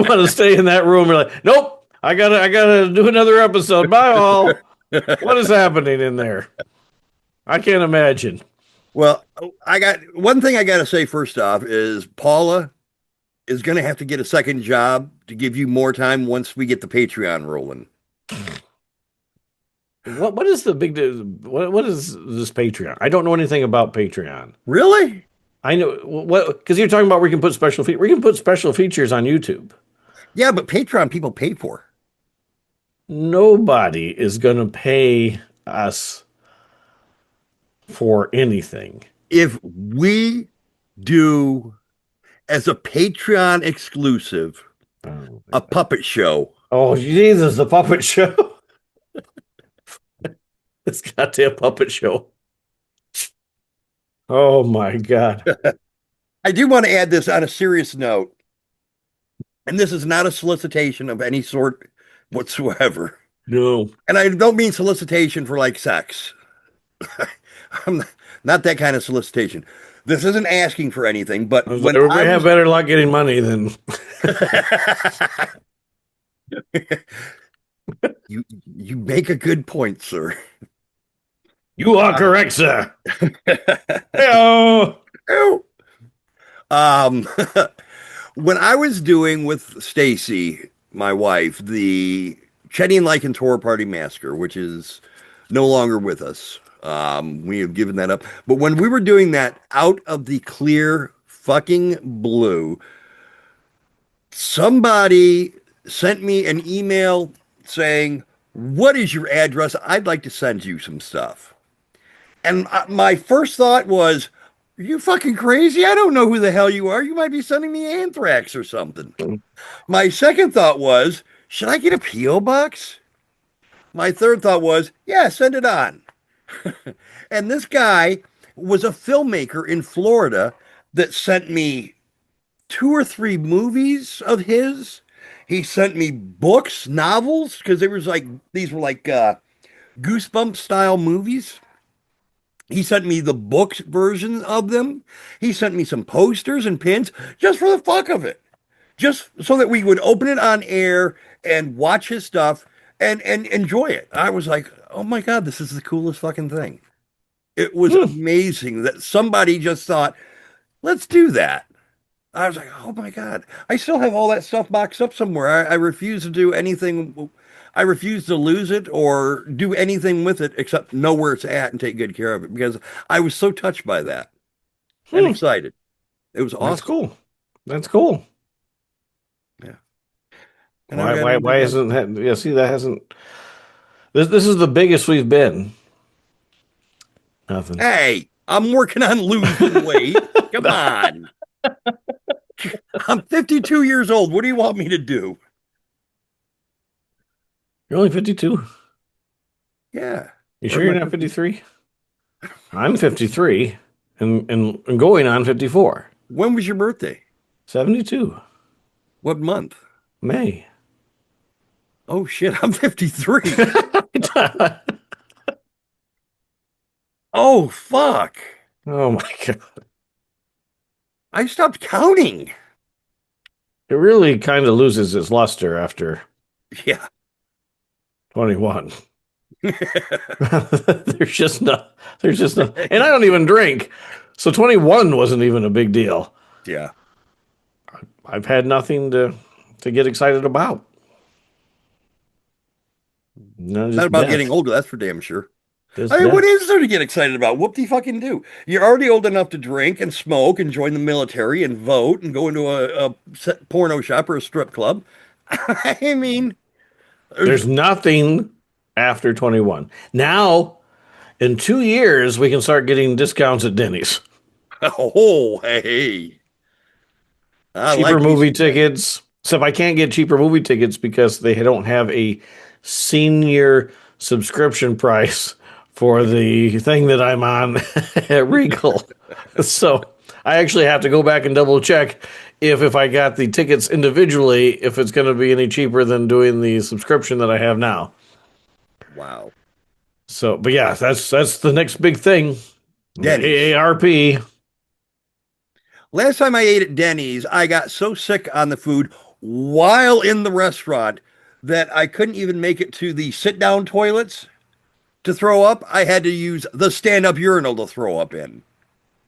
want to stay in that room. You're like, nope, I gotta do another episode. Bye all. What is happening in there? I can't imagine. Well, I got one thing I got to say first off is Paula is going to have to get a second job to give you more time once we get the Patreon rolling. What is the big what is this Patreon? I don't know anything about Patreon. Really? I know what because you're talking about we can put special we can put special features on YouTube. Yeah, but Patreon people pay for. Nobody is going to pay us for anything. If we do as a Patreon exclusive a puppet show. Oh, Jesus, the puppet show. This goddamn puppet show. Oh my God. I do want to add this on a serious note. And this is not a solicitation of any sort whatsoever. No. And I don't mean solicitation for like sex. I'm not that kind of solicitation. This isn't asking for anything, but when everybody have better luck getting money than you make a good point, sir. You are correct, sir. Hello. When I was doing with Stacy, my wife, the Chetty and Lycan Tour Party Massacre, which is no longer with us. We have given that up. But when we were doing that out of the clear fucking blue, somebody sent me an email saying, "What is your address? I'd like to send you some stuff." And my first thought was, "Are you fucking crazy? I don't know who the hell you are. You might be sending me anthrax or something." My second thought was, should I get a P.O. box? My third thought was, yeah, send it on. And this guy was a filmmaker in Florida that sent me 2 or 3 movies of his. He sent me books, novels, because these were like Goosebumps style movies. He sent me the book version of them. He sent me some posters and pins just for the fuck of it. Just so that we would open it on air and watch his stuff and enjoy it. I was like, oh my God, this is the coolest fucking thing. It was amazing that somebody just thought, let's do that. I was like, oh my God. I still have all that stuff boxed up somewhere. I refuse to do anything. I refuse to lose it or do anything with it except know where it's at and take good care of it because I was so touched by that and excited. It was awesome. That's cool. That's cool. Yeah. And why isn't that? Yeah, see, that hasn't. This is the biggest we've been. Nothing. Hey, I'm working on losing weight. Come on. I'm 52 years old. What do you want me to do? You're only 52? Yeah. You sure you're not 53? I'm 53 and going on 54. When was your birthday? 72. What month? May. Oh shit, I'm 53. Oh fuck. Oh my God. I stopped counting. It really kind of loses its luster after 21. There's just no, and I don't even drink. So 21 wasn't even a big deal. Yeah. I've had nothing to get excited about. Not about getting older, that's for damn sure. What what is there to get excited about? Whoop de fucking do. You're already old enough to drink and smoke and join the military and vote and go into a porno shop or a strip club. I mean, there's nothing after 21. Now, in 2 years, we can start getting discounts at Denny's. Oh, hey. Cheaper movie tickets. So if I can't get cheaper movie tickets because they don't have a senior subscription price for the thing that I'm on at Regal. So I actually have to go back and double check if I got the tickets individually, if it's going to be any cheaper than doing the subscription that I have now. Wow. So, but yeah, that's the next big thing. Denny's. AARP. Last time I ate at Denny's, I got so sick on the food while in the restaurant that I couldn't even make it to the sit-down toilets to throw up. I had to use the stand-up urinal to throw up in.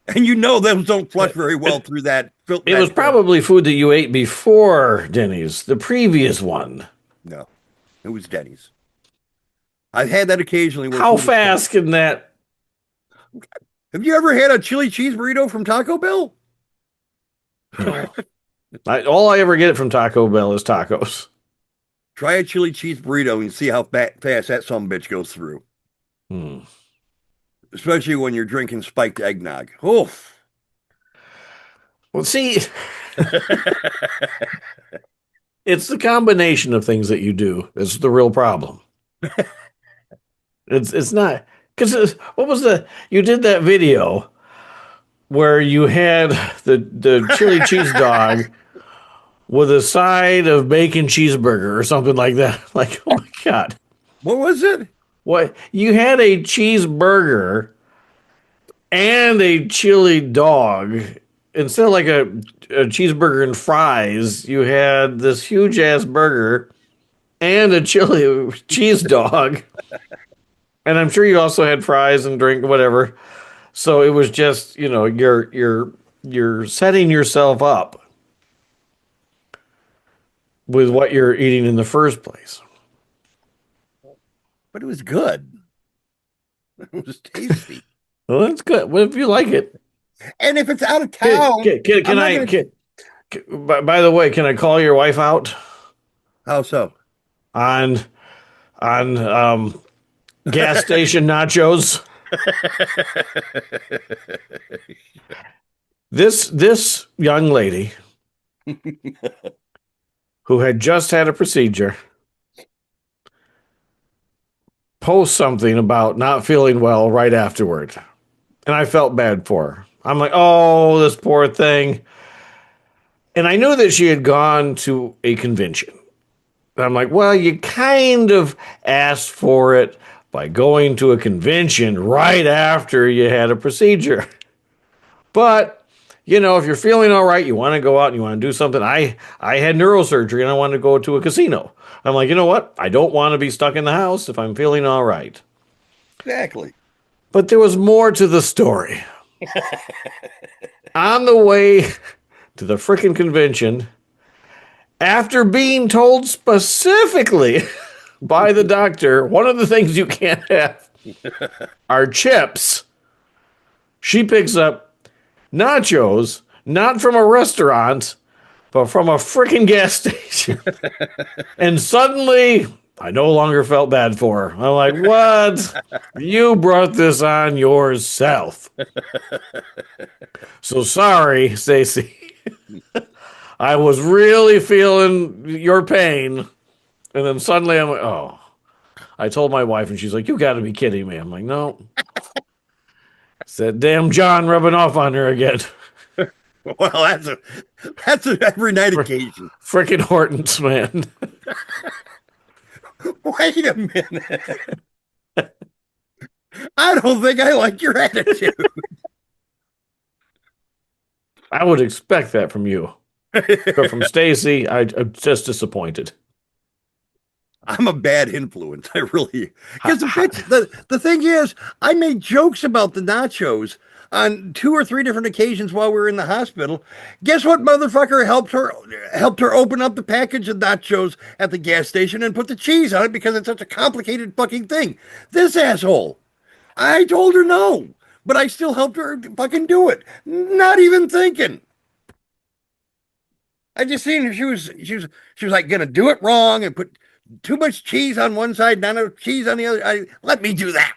And you know those don't flush very well through that. It was probably food that you ate before Denny's, the previous one. No, it was Denny's. I've had that occasionally. How fast can that? Have you ever had a chili cheese burrito from Taco Bell? No. All I ever get from Taco Bell is tacos. Try a chili cheese burrito and see how fast that sumbitch goes through. Especially when you're drinking spiked eggnog. Oof. Well, see, it's the combination of things that you do that's the real problem. It's not, because what was you did that video where you had the chili cheese dog with a side of bacon cheeseburger or something like that. Like, oh my God. What was it? What? You had a cheeseburger and a chili dog. Instead of like a cheeseburger and fries, you had this huge ass burger and a chili cheese dog. And I'm sure you also had fries and drink, whatever. So it was just, you're setting yourself up with what you're eating in the first place. But it was good. It was tasty. Well, that's good. Well, if you like it. And if it's out of town, by the way, can I call your wife out? How so? On gas station nachos. This young lady who had just had a procedure post something about not feeling well right afterward. And I felt bad for her. I'm like, oh, this poor thing. And I knew that she had gone to a convention. And I'm like, well, you kind of asked for it by going to a convention right after you had a procedure. But, if you're feeling all right, you want to go out and you want to do something. I had neurosurgery and I wanted to go to a casino. I'm like, you know what? I don't want to be stuck in the house if I'm feeling all right. Exactly. But there was more to the story. On the way to the frickin' convention, after being told specifically by the doctor, one of the things you can't have are chips, she picks up nachos, not from a restaurant, but from a frickin' gas station. And suddenly, I no longer felt bad for her. I'm like, what? You brought this on yourself. So sorry, Stacy. I was really feeling your pain. And then suddenly I'm like, oh. I told my wife and she's like, you got to be kidding me. I'm like, no. It's that damn John rubbing off on her again. Well, that's a every night occasion. Frickin' Hortons, man. Wait a minute. I don't think I like your attitude. I would expect that from you. But from Stacy, I'm just disappointed. I'm a bad influence. I really, because the thing is, I made jokes about the nachos on 2 or 3 different occasions while we were in the hospital. Guess what motherfucker helped her open up the package of nachos at the gas station and put the cheese on it because it's such a complicated fucking thing? This asshole. I told her no, but I still helped her fucking do it. Not even thinking. I just seen her. She was like gonna do it wrong and put too much cheese on one side, not enough cheese on the other. Let me do that.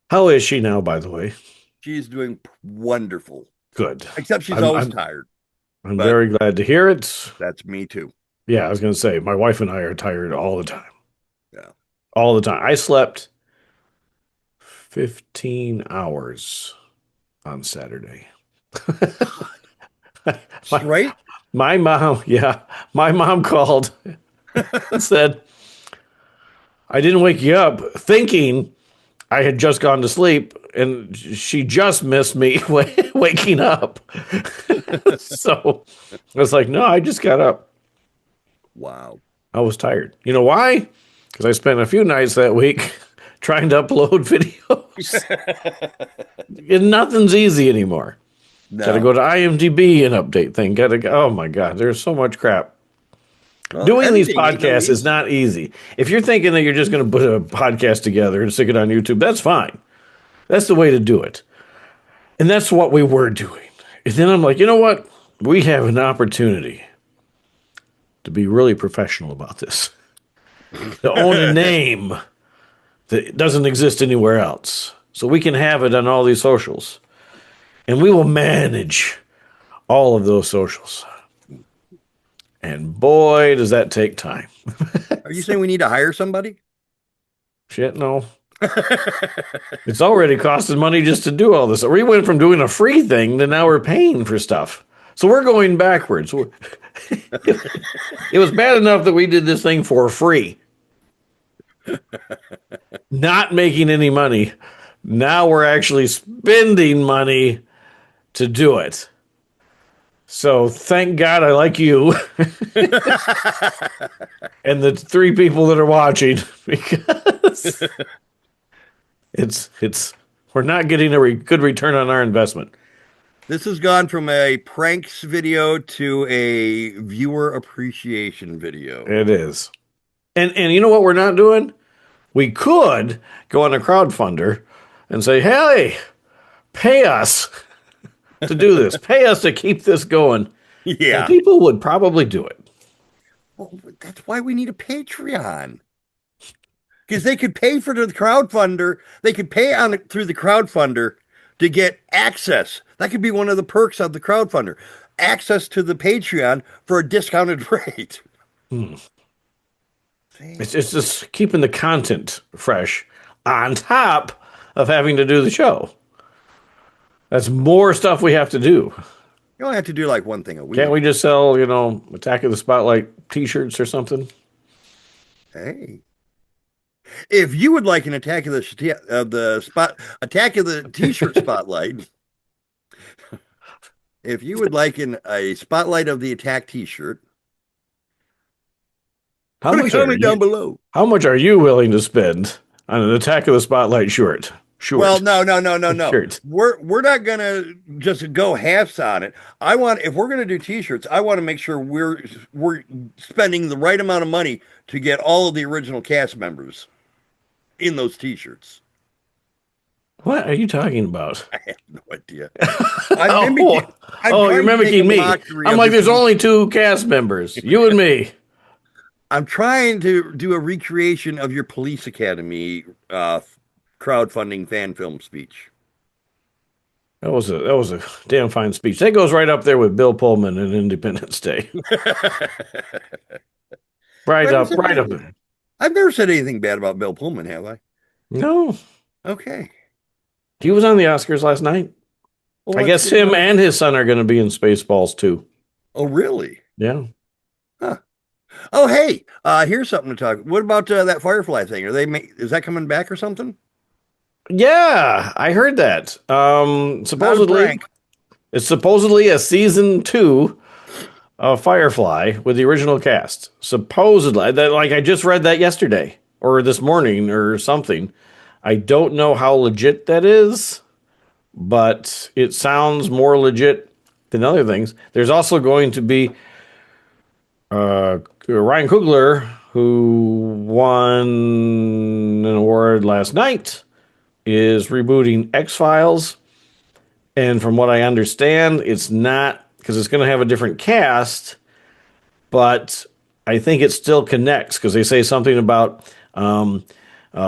How is she now, by the way? She's doing wonderful. Good. Except she's always tired. I'm very glad to hear it. That's me too. Yeah, I was going to say, my wife and I are tired all the time. Yeah. All the time. I slept 15 hours on Saturday. Straight? My mom called and said, I didn't wake you up, thinking I had just gone to sleep, and she just missed me waking up. So I was like, no, I just got up. Wow. I was tired. You know why? Because I spent a few nights that week trying to upload videos. And nothing's easy anymore. No. Got to go to IMDb and update thing. Got to go. Oh my God, there's so much crap. Well, Doing these editing ain't no podcasts is easy. not easy. If you're thinking that you're just going to put a podcast together and stick it on YouTube, that's fine. That's the way to do it. And that's what we were doing. And then I'm like, you know what? We have an opportunity to be really professional about this. To own a name that doesn't exist anywhere else. So we can have it on all these socials. And we will manage all of those socials. And boy, does that take time. Are you saying we need to hire somebody? Shit, no. It's already costing money just to do all this. We went from doing a free thing to now we're paying for stuff. So we're going backwards. It was bad enough that we did this thing for free. Not making any money. Now we're actually spending money to do it. So thank God I like you and the 3 people that are watching, because it's we're not getting a good return on our investment. This has gone from a pranks video to a viewer appreciation video. It is. And you know what we're not doing? We could go on a crowdfunder and say, hey, pay us to do this. Pay us to keep this going. Yeah. And people would probably do it. Well, that's why we need a Patreon. Because they could pay for the crowdfunder. They could pay on it through the crowdfunder to get access. That could be one of the perks of the crowdfunder. Access to the Patreon for a discounted rate. It's just keeping the content fresh on top of having to do the show. That's more stuff we have to do. You only have to do like one thing a week. Can't we just sell, Attack of the Spotlight t-shirts or something? Hey. If you would like an Attack of the T-shirt spotlight, if you would like a spotlight of the Attack T-shirt, comment down below. How much are you willing to spend on an Attack of the Spotlight shirt? Sure. Well, no. Shirt. We're not gonna just go halves on it. If we're gonna do T-shirts, I want to make sure we're spending the right amount of money to get all of the original cast members in those T-shirts. What are you talking about? I have no idea. You're mimicking me. I'm like, there's only 2 cast members, you and me. I'm trying to do a recreation of your Police Academy crowdfunding fan film speech. That was a damn fine speech. That goes right up there with Bill Pullman and Independence Day. Right up there. I've never said anything bad about Bill Pullman, have I? No. Okay. He was on the Oscars last night. Well, I guess him and his son are going to be in Spaceballs too. Oh, really? Yeah. Huh. Oh, hey, here's something to talk. What about that Firefly thing? Is that coming back or something? Yeah, I heard that. Supposedly, it's supposedly a season 2 of Firefly with the original cast. Supposedly, I just read that yesterday or this morning or something. I don't know how legit that is, but it sounds more legit than other things. There's also going to be Ryan Coogler, who won an award last night, is rebooting X-Files. And from what I understand, it's not, because it's going to have a different cast, but I think it still connects, because they say something about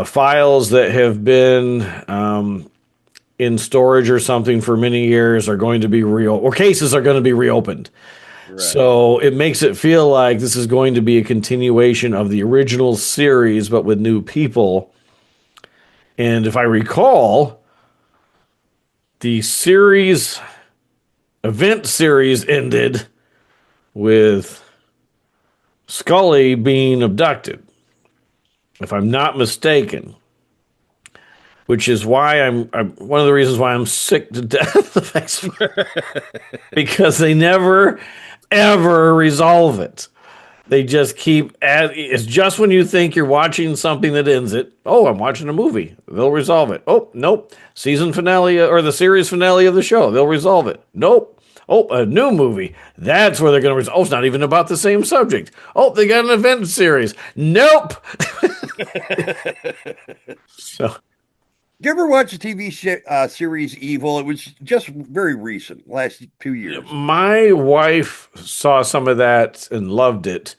files that have been in storage or something for many years are going to be or cases are going to be reopened. Right. So it makes it feel like this is going to be a continuation of the original series, but with new people. And if I recall, the event series ended with Scully being abducted, if I'm not mistaken. Which is why I'm one of the reasons why I'm sick to death of X-Men. Because they never, ever resolve it. They just keep it's just when you think you're watching something that ends it. Oh, I'm watching a movie. They'll resolve it. Oh, nope. Season finale or the series finale of the show. They'll resolve it. Nope. Oh, a new movie. That's where they're going to resolve. Oh, it's not even about the same subject. Oh, they got an event series. Nope. So. Did you ever watch the TV series Evil? It was just very recent, last 2 years. My wife saw some of that and loved it.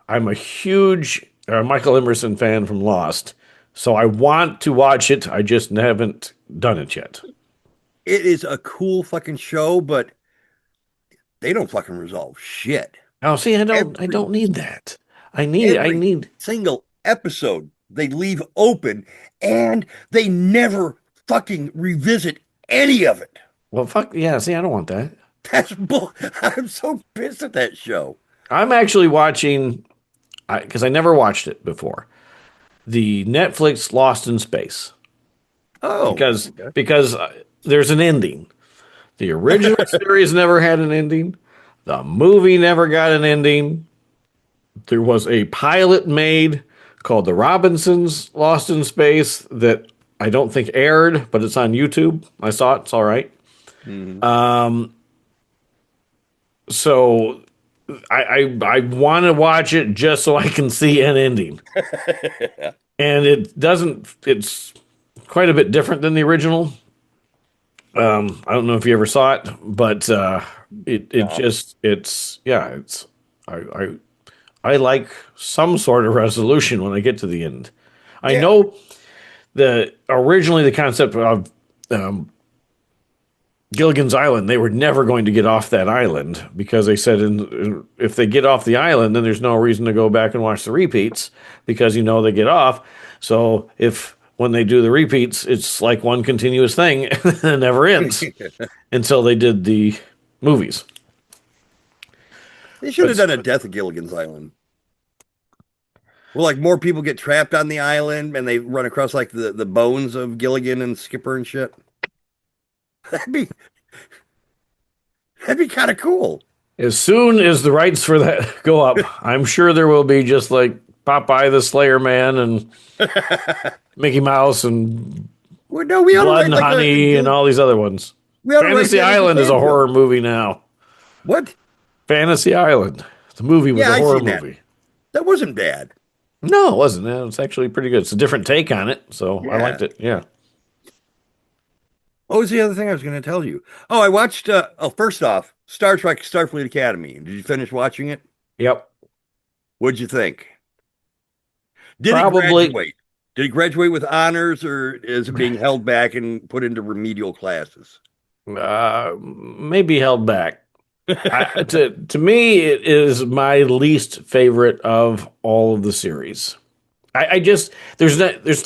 I'm a huge Michael Emerson fan from Lost, so I want to watch it. I just haven't done it yet. It is a cool fucking show, but they don't fucking resolve shit. Oh, see, I don't need that. I need single episode they leave open, and they never fucking revisit any of it. Well, fuck yeah. See, I don't want that. That's bull. I'm so pissed at that show. I'm actually watching, because I never watched it before, the Netflix Lost in Space. Oh, because there's an ending. The original series never had an ending. The movie never got an ending. There was a pilot made called The Robinsons Lost in Space that I don't think aired, but it's on YouTube. I saw it. It's all right. Mm-hmm. So I want to watch it just so I can see an ending. And it's quite a bit different than the original. I don't know if you ever saw it, but I like some sort of resolution when I get to the end. I know originally the concept of Gilligan's Island, they were never going to get off that island because they said if they get off the island, then there's no reason to go back and watch the repeats because they get off. So when they do the repeats, it's like one continuous thing and it never ends until they did the movies. They should have done a Death of Gilligan's Island. Well, like more people get trapped on the island and they run across like the bones of Gilligan and Skipper and shit. That'd be kind of cool. As soon as the rights for that go up, I'm sure there will be just like Popeye the Slayer Man and Mickey Mouse and Blood and Honey and all these other ones. Fantasy Island is a horror movie now. What? Fantasy Island. The movie was a horror movie. That wasn't bad. No, it wasn't. It's actually pretty good. It's a different take on it, so I liked it. Yeah. What was the other thing I was going to tell you? Oh, I watched, first off, Star Trek Starfleet Academy. Did you finish watching it? Yep. What'd you think? Did it graduate? Did it graduate with honors, or is it being held back and put into remedial classes? Maybe held back. To me, it is my least favorite of all of the series. There's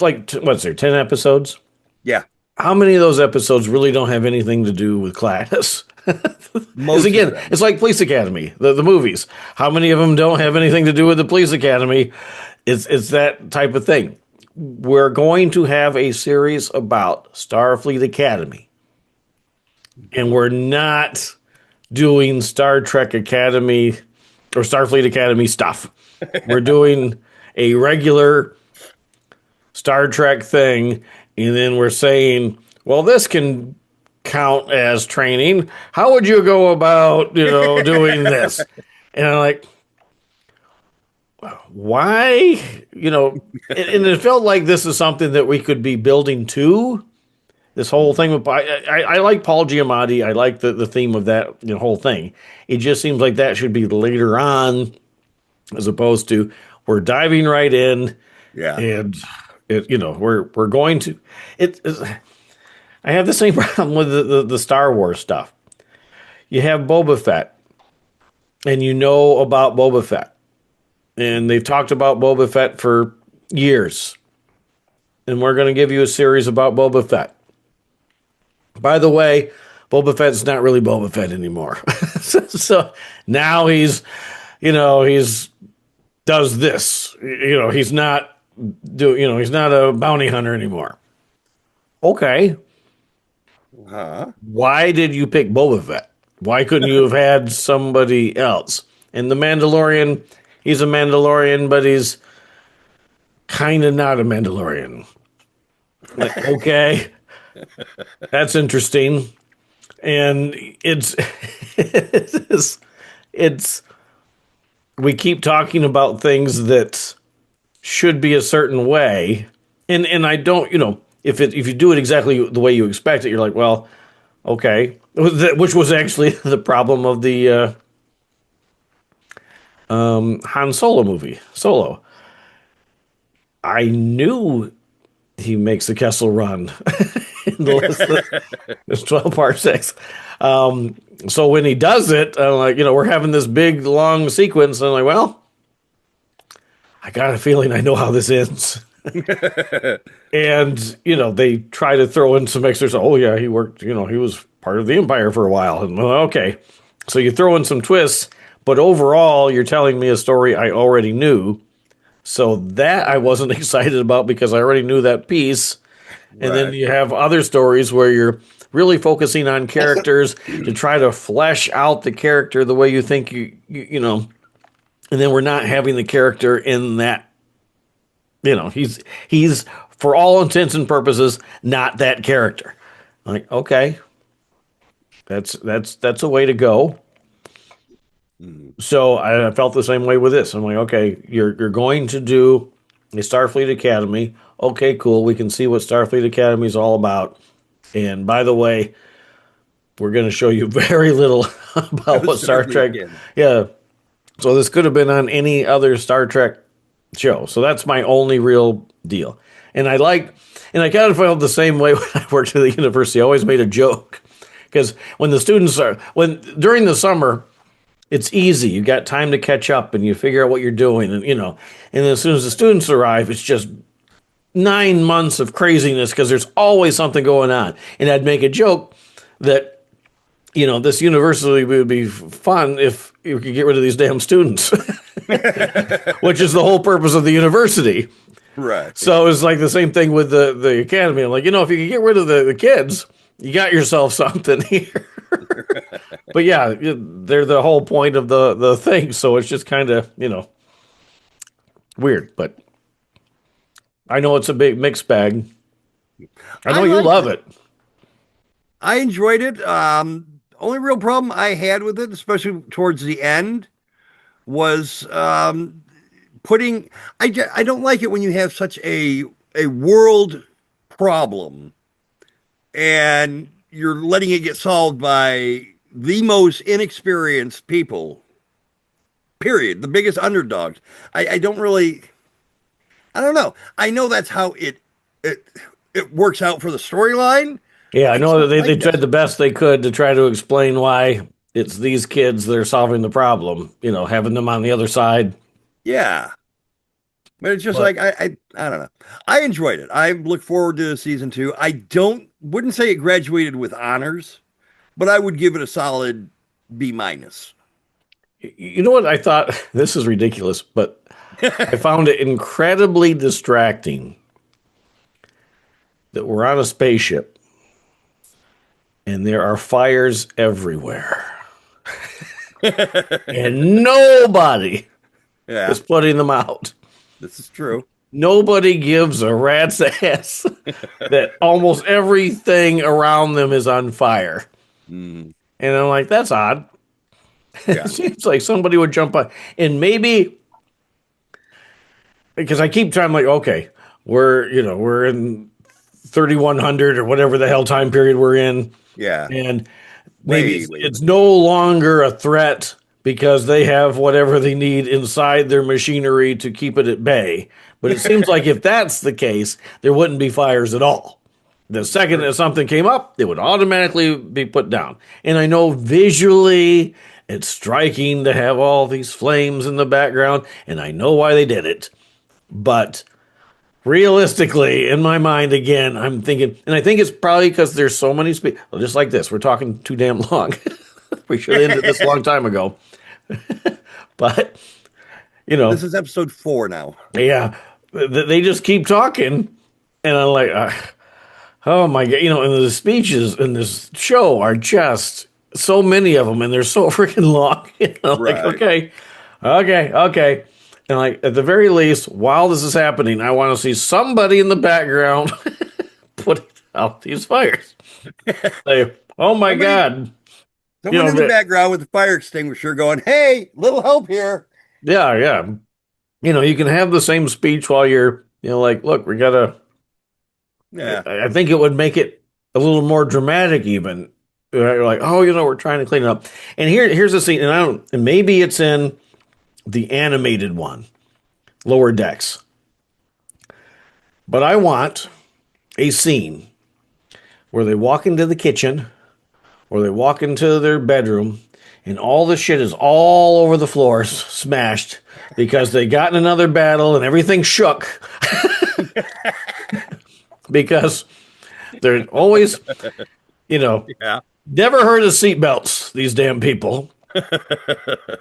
like, what's there, 10 episodes? Yeah. How many of those episodes really don't have anything to do with class? Because again, it's like Police Academy, the movies. How many of them don't have anything to do with the Police Academy? It's that type of thing. We're going to have a series about Starfleet Academy. And we're not doing Star Trek Academy or Starfleet Academy stuff. We're doing a regular Star Trek thing. And then we're saying, well, this can count as training. How would you go about, doing this? And I'm like, why? And it felt like this is something that we could be building to. This whole thing with I like Paul Giamatti. I like the theme of that whole thing. It just seems like that should be later on, as opposed to we're diving right in. Yeah, and we're going to. I have the same problem with the Star Wars stuff. You have Boba Fett, and about Boba Fett, and they've talked about Boba Fett for years, and we're going to give you a series about Boba Fett. By the way, Boba Fett's not really Boba Fett anymore. So now he's does this. He's not he's not a bounty hunter anymore. Okay. Why did you pick Boba Fett? Why couldn't you have had somebody else? And the Mandalorian, he's a Mandalorian, but he's kind of not a Mandalorian. Like, okay, that's interesting. And it's we keep talking about things that should be a certain way, and I don't, if you do it exactly the way you expect it, you're like, well, okay, which was actually the problem of the Han Solo movie. Solo. I knew he makes the Kessel Run. There's 12 parsecs. So when he does it, I'm like, we're having this big, long sequence. And I'm like, well, I got a feeling I know how this ends. And, they try to throw in some extra. Oh, yeah, he worked, he was part of the Empire for a while. And, well, okay. So you throw in some twists. But overall, you're telling me a story I already knew. So that I wasn't excited about because I already knew that piece. And then you have other stories where you're really focusing on characters to try to flesh out the character the way you think you and then we're not having the character in that, he's for all intents and purposes not that character. Like, okay, that's a way to go. So I felt the same way with this. I'm like, okay, you're going to do a Starfleet Academy. Okay, cool. We can see what Starfleet Academy is all about. And by the way, we're going to show you very little about what Star Trek. Yeah. So this could have been on any other Star Trek show. So that's my only real deal. And I kind of felt the same way when I worked at the university. I always made a joke because when the students during the summer, it's easy. You got time to catch up and you figure out what you're doing. And, and then as soon as the students arrive, it's just 9 months of craziness because there's always something going on. And I'd make a joke that, this university would be fun if you could get rid of these damn students, which is the whole purpose of the university. Right. So it's like the same thing with the academy. I'm like, if you could get rid of the kids, you got yourself something here. But yeah, they're the whole point of the thing. So it's just kind of, weird. But I know it's a big mixed bag. I know you love it. I enjoyed it. Only real problem I had with it, especially towards the end, was putting. I don't like it when you have such a world problem and you're letting it get solved by the most inexperienced people. Period. The biggest underdogs. I don't know. I know that's how it works out for the storyline. Yeah, I know that they tried the best they could to try to explain why it's these kids that are solving the problem, having them on the other side. Yeah. But it's just I don't know. I enjoyed it. I look forward to season 2. I wouldn't say it graduated with honors, but I would give it a solid B-. You know what I thought? This is ridiculous, but I found it incredibly distracting that we're on a spaceship and there are fires everywhere. And nobody is putting them out. This is true. Nobody gives a rat's ass that almost everything around them is on fire. And I'm like, that's odd. Yeah. It seems like somebody would jump on. And maybe, because I keep trying, like, okay, we're in 3100 or whatever the hell time period we're in. Yeah. And maybe it's no longer a threat because they have whatever they need inside their machinery to keep it at bay. But it seems like if that's the case, there wouldn't be fires at all. The second that something came up, it would automatically be put down. And I know visually it's striking to have all these flames in the background, and I know why they did it. But realistically, in my mind, again, I'm thinking, and I think it's probably because there's so many speakers. Well, just like this, we're talking too damn long. We should have ended this a long time ago. But, you know. This is episode 4 now. Yeah. They just keep talking. And I'm like, oh my God. You know, and the speeches in this show are just so many of them. And they're so freaking long. You know, Right. like, okay. And like, at the very least, while this is happening, I want to see somebody in the background putting out these fires. Like, oh my God. Someone in the background with the fire extinguisher going, hey, little help here. Yeah. You know, you can have the same speech while you're, you know, like, look, we got to. Yeah. I think it would make it a little more dramatic even. You're like, oh, you know, we're trying to clean it up. And here's the scene, and maybe it's in the animated one, Lower Decks. But I want a scene where they walk into the kitchen or they walk into their bedroom and all the shit is all over the floor, smashed, because they got in another battle and everything shook. Because they're always, you know, never heard of seatbelts, these damn people.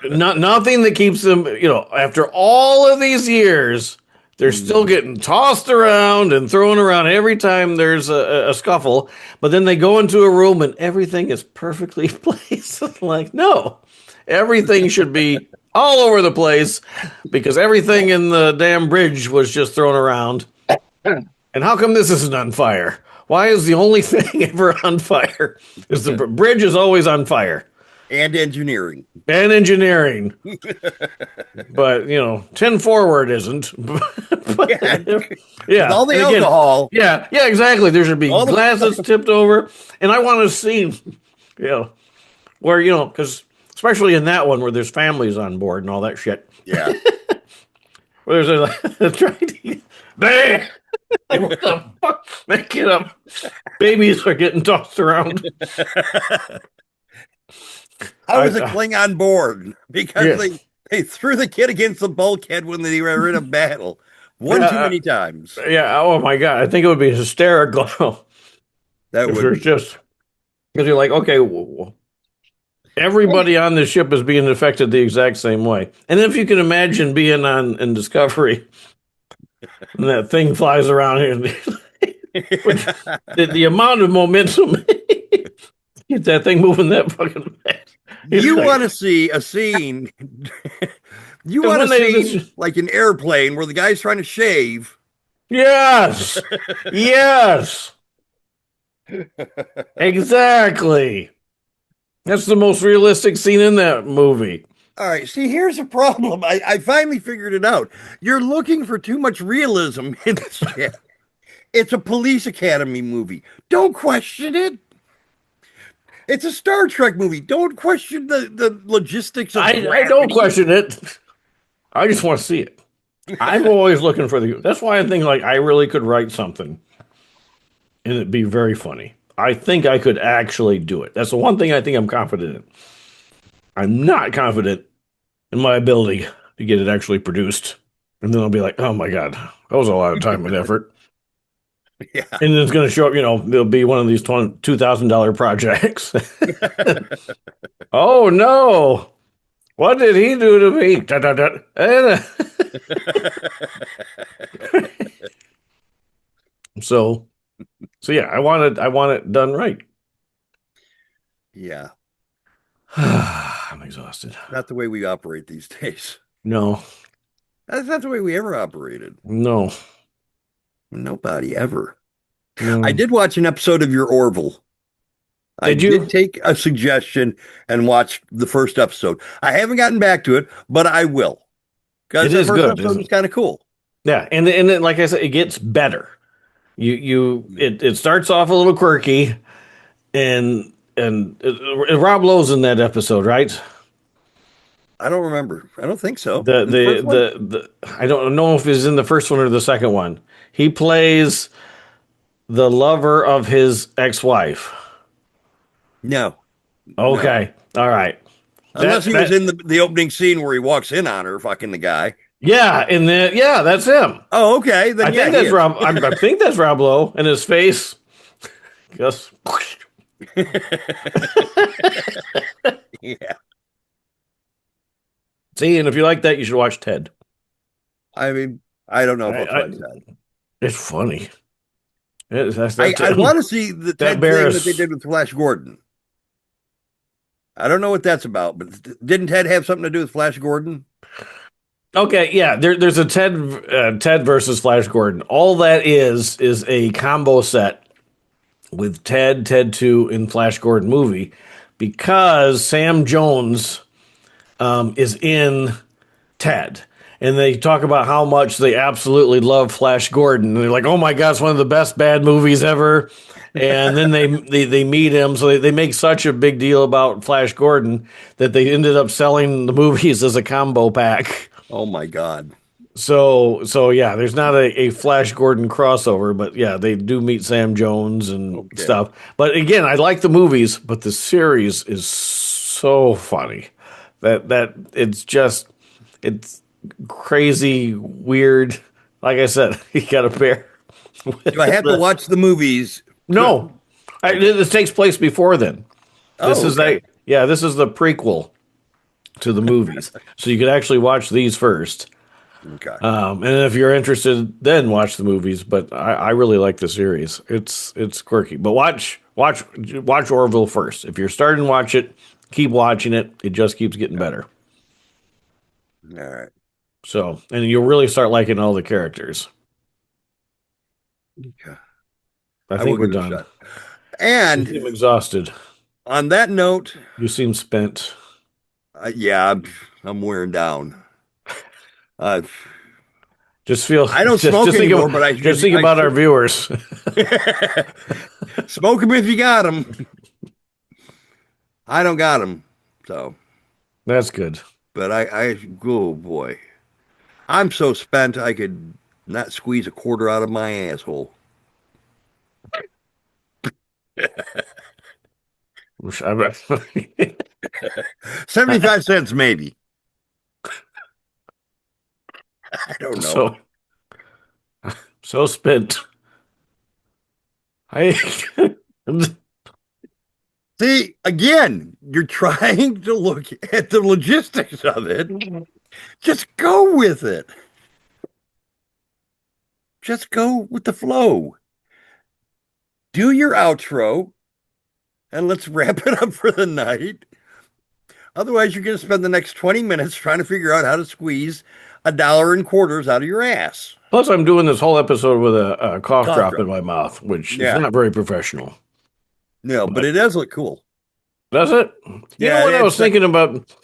Nothing that keeps them, you know, after all of these years, they're still getting tossed around and thrown around every time there's a scuffle. But then they go into a room and everything is perfectly placed. Like, no, everything should be all over the place because everything in the damn bridge was just thrown around. And how come this isn't on fire? Why is the only thing ever on fire? Is the bridge is always on fire. And engineering. But, you know, 10 forward isn't. Yeah. With all the alcohol. Yeah, exactly. There should be glasses tipped over. And I want to see, you know, where, you know, because especially in that one where there's families on board and all that shit. Yeah. Where there's a trying to bang. What the fuck? Make it up. Babies are getting tossed around. How was a Klingon bored? Because they threw the kid against the bulkhead when they were in a battle. Too many times. Yeah. Oh my God. I think it would be hysterical. That would just because you're like, okay, everybody on the ship is being affected the exact same way. And if you can imagine being in Discovery, and that thing flies around here, the amount of momentum, get that thing moving that fucking fast. You want to see a scene. You want to see like an airplane where the guy's trying to shave. Yes. Exactly. That's the most realistic scene in that movie. All right, see, here's the problem. I finally figured it out. You're looking for too much realism in this shit. It's a police academy movie. Don't question it. It's a Star Trek movie. Don't question the logistics of it. I don't question it. I just want to see it. I'm always looking for that's why I think like I really could write something and it'd be very funny. I think I could actually do it. That's the one thing I think I'm confident in. I'm not confident in my ability to get it actually produced. And then I'll be like, oh my God, that was a lot of time and effort. Yeah. And then it's going to show up, you know, there'll be one of these $2,000 projects. Oh no. What did he do to me? So yeah, I want it done right. Yeah. I'm exhausted. Not the way we operate these days. No. That's not the way we ever operated. No. Nobody ever. No. I did watch an episode of your Orville. I did take a suggestion and watch the first episode. I haven't gotten back to it, but I will. Because the first episode was kind of cool. Yeah, and then, like I said, it gets better. It starts off a little quirky, and Rob Lowe's in that episode, right? I don't remember. I don't think so. I don't know if it's in the first one or the second one. He plays the lover of his ex-wife. No. Okay. No. All right. Unless he was in the opening scene where he walks in on her, fucking the guy. Yeah, that's him. Oh, okay. Then I think that's Rob. I think that's Rob Lowe, and his face. Just. Yeah. See, and if you like that, you should watch Ted. I mean, I don't know if I'll watch that. It's funny. I want to see the Ted thing that they did with Flash Gordon. I don't know what that's about, but didn't Ted have something to do with Flash Gordon? Okay, yeah. There's a Ted versus Flash Gordon. All that is a combo set with Ted 2, and Flash Gordon movie, because Sam Jones is in Ted. And they talk about how much they absolutely love Flash Gordon. And they're like, oh my God, it's one of the best bad movies ever. And then they meet him. So they make such a big deal about Flash Gordon that they ended up selling the movies as a combo pack. Oh my God. So yeah, there's not a Flash Gordon crossover, but yeah, they do meet Sam Jones and stuff. But again, I like the movies, but the series is so funny that it's crazy, weird. Like I said, you got to bear. Do I have to watch the movies? No, this takes place before then. This is the prequel to the movies, so you could actually watch these first. Okay. And if you're interested, then watch the movies. But I really like the series. It's quirky. But watch Orville first. If you're starting to watch it, keep watching it. It just keeps getting better. All right. So, and you'll really start liking all the characters. Okay. I think we're done. And you seem exhausted. On that note, you seem spent. Yeah, I'm wearing down. Just feel. I don't smoke anymore, but I just think about our viewers. Smoke them if you got them. I don't got them, so that's good. But oh boy, I'm so spent I could not squeeze a quarter out of my asshole. 75 cents, maybe. I don't know. So spent. See, again, you're trying to look at the logistics of it. Just go with it. Just go with the flow. Do your outro, and let's wrap it up for the night. Otherwise, you're going to spend the next 20 minutes trying to figure out how to squeeze $1.25 out of your ass. Plus, I'm doing this whole episode with a cough drop in my mouth, which is not very professional. No, but it does look cool. Does it? You know what I was thinking about?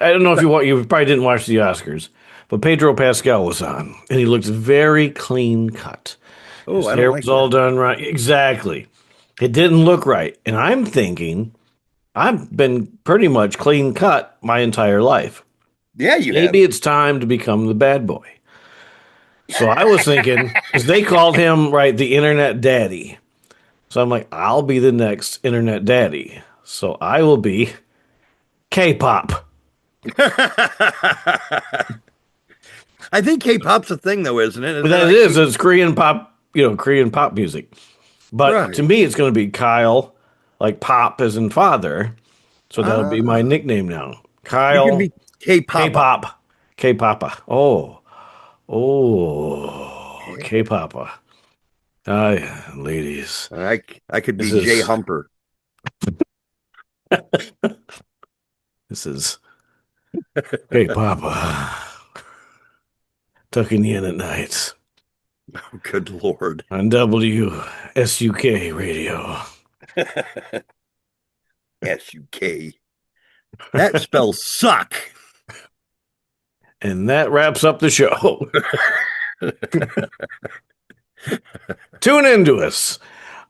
I don't know if you probably didn't watch the Oscars, but Pedro Pascal was on, and he looked very clean cut. His hair was all done right. Exactly. It didn't look right. And I'm thinking, I've been pretty much clean cut my entire life. Yeah, you Maybe it's time to become the bad boy. So I was thinking, because they called him, the internet daddy. So I'm like, I'll be the next internet daddy. So I will be K-pop. I think K-pop's a thing, though, isn't it? But that is. It's Korean pop, Korean pop music. But to me, it's going to be Kyle, like pop as in father. So that'll be my nickname now. Kyle. You can be K-pop. K-papa. Oh, K-papa. Yeah, ladies. I could be Jay Humper. This is K-papa. Tucking you in at night. Oh, good Lord. On WSUK radio. SUK. That spells suck. And that wraps up the show. Tune into us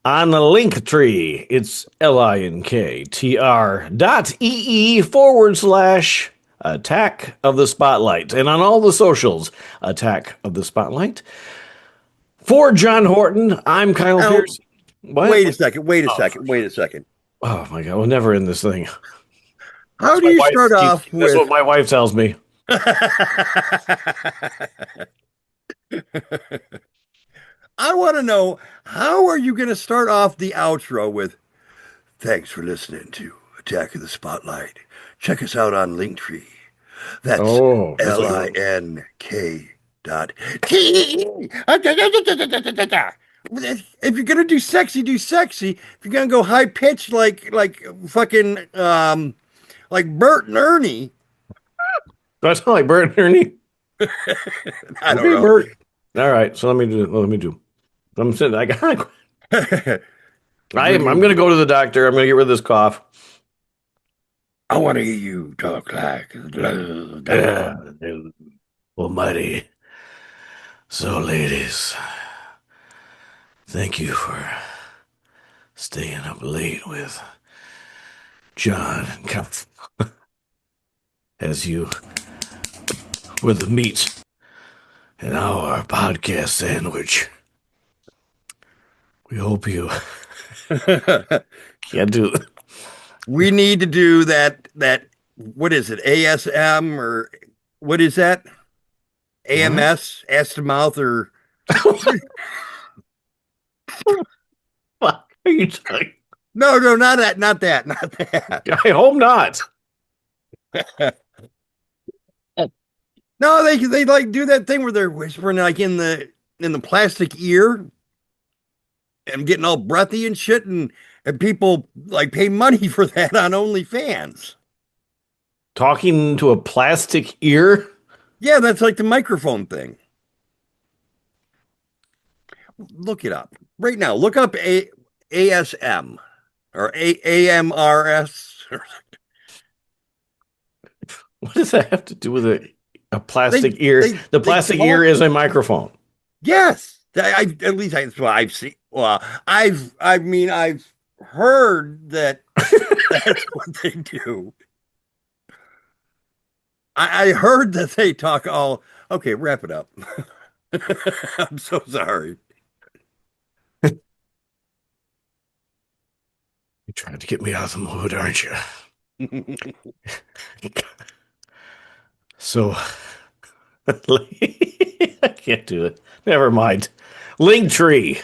on the link tree. It's linktr.ee/Attack of the Spotlight. And on all the socials, Attack of the Spotlight. For John Horton, I'm Kyle Pearson. What? Wait a second. Oh my God, we'll never end this thing. How do you start off with... That's what my wife tells me. I want to know, how are you going to start off the outro with, thanks for listening to Attack of the Spotlight. Check us out on Linktree. That's LINK.T. If you're gonna do sexy, do sexy. If you're gonna go high pitched like fucking like Bert and Ernie. Do I sound like Bert and Ernie? I don't know. Bert. All right, so let me do. I'm sitting. I'm gonna go to the doctor. I'm gonna get rid of this cough. I want to hear you talk like Almighty. So, ladies, thank you for staying up late with John and Cuff as you with the meat and our podcast sandwich. We hope you can't do it. We need to do that. What is it? ASM or what is that? AMS, ass to mouth, or What are you talking? no, not that. I hope not. No, they like do that thing where they're whispering like in the plastic ear and getting all breathy and shit, and people like pay money for that on OnlyFans. Talking to a plastic ear? Yeah, that's like the microphone thing. Look it up right now. Look up ASM or AMRS. What does that have to do with a plastic ear? The plastic ear is a microphone. Yes, at least that's what I've seen. Well, I've heard that that's what they do. I heard that they talk all. Okay, wrap it up. I'm so sorry. You're trying to get me out of the mood, aren't you? So, I can't do it. Never mind. Linktree.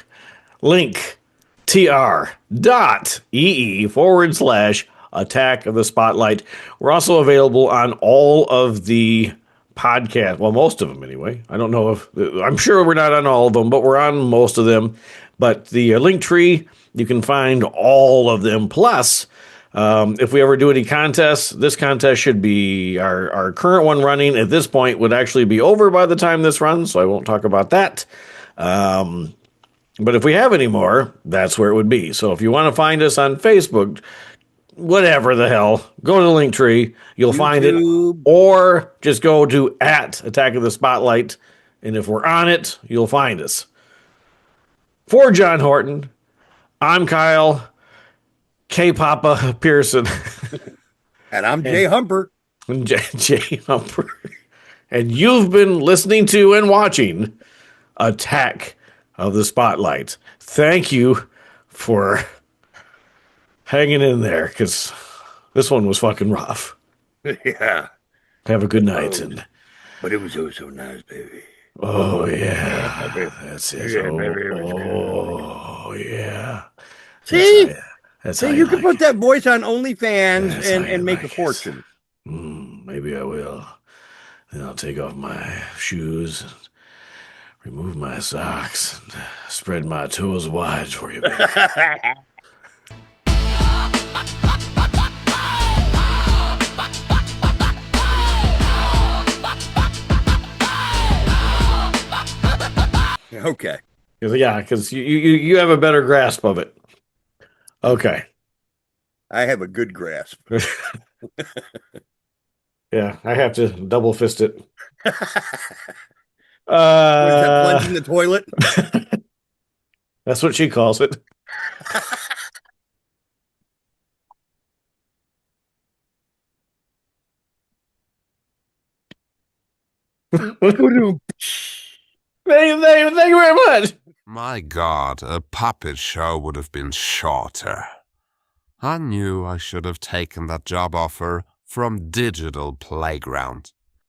linktr.ee/Attack of the Spotlight. We're also available on all of the podcasts. Well, most of them anyway. I don't know if, I'm sure we're not on all of them, but we're on most of them. But the Linktree, you can find all of them. Plus, if we ever do any contests, this contest should be our current one running at this point would actually be over by the time this runs, so I won't talk about that. But if we have any more, that's where it would be. So if you want to find us on Facebook, whatever the hell, go to the Linktree, you'll find it, or just go to @Attack of the Spotlight, and if we're on it, you'll find us. For John Horton, I'm Kyle K. Papa Pearson. And I'm Jay Humper. Jay Humper. And you've been listening to and watching Attack of the Spotlight. Thank you for hanging in there, because this one was fucking rough. Yeah. Have a good night. But it was so nice, baby. Oh, yeah. That's it. Oh, yeah. See? That's See, how you can like put it. that voice on OnlyFans and make like a fortune. Maybe I will. Then I'll take off my shoes and remove my socks and spread my toes wide for you, baby. Okay. Yeah, because you have a better grasp of it. Okay. I have a good grasp. Yeah, I have to double fist it. What is that, cleansing the toilet? That's what she calls it. Thank you very much. My God, a puppet show would have been shorter. I knew I should have taken that job offer from Digital Playground.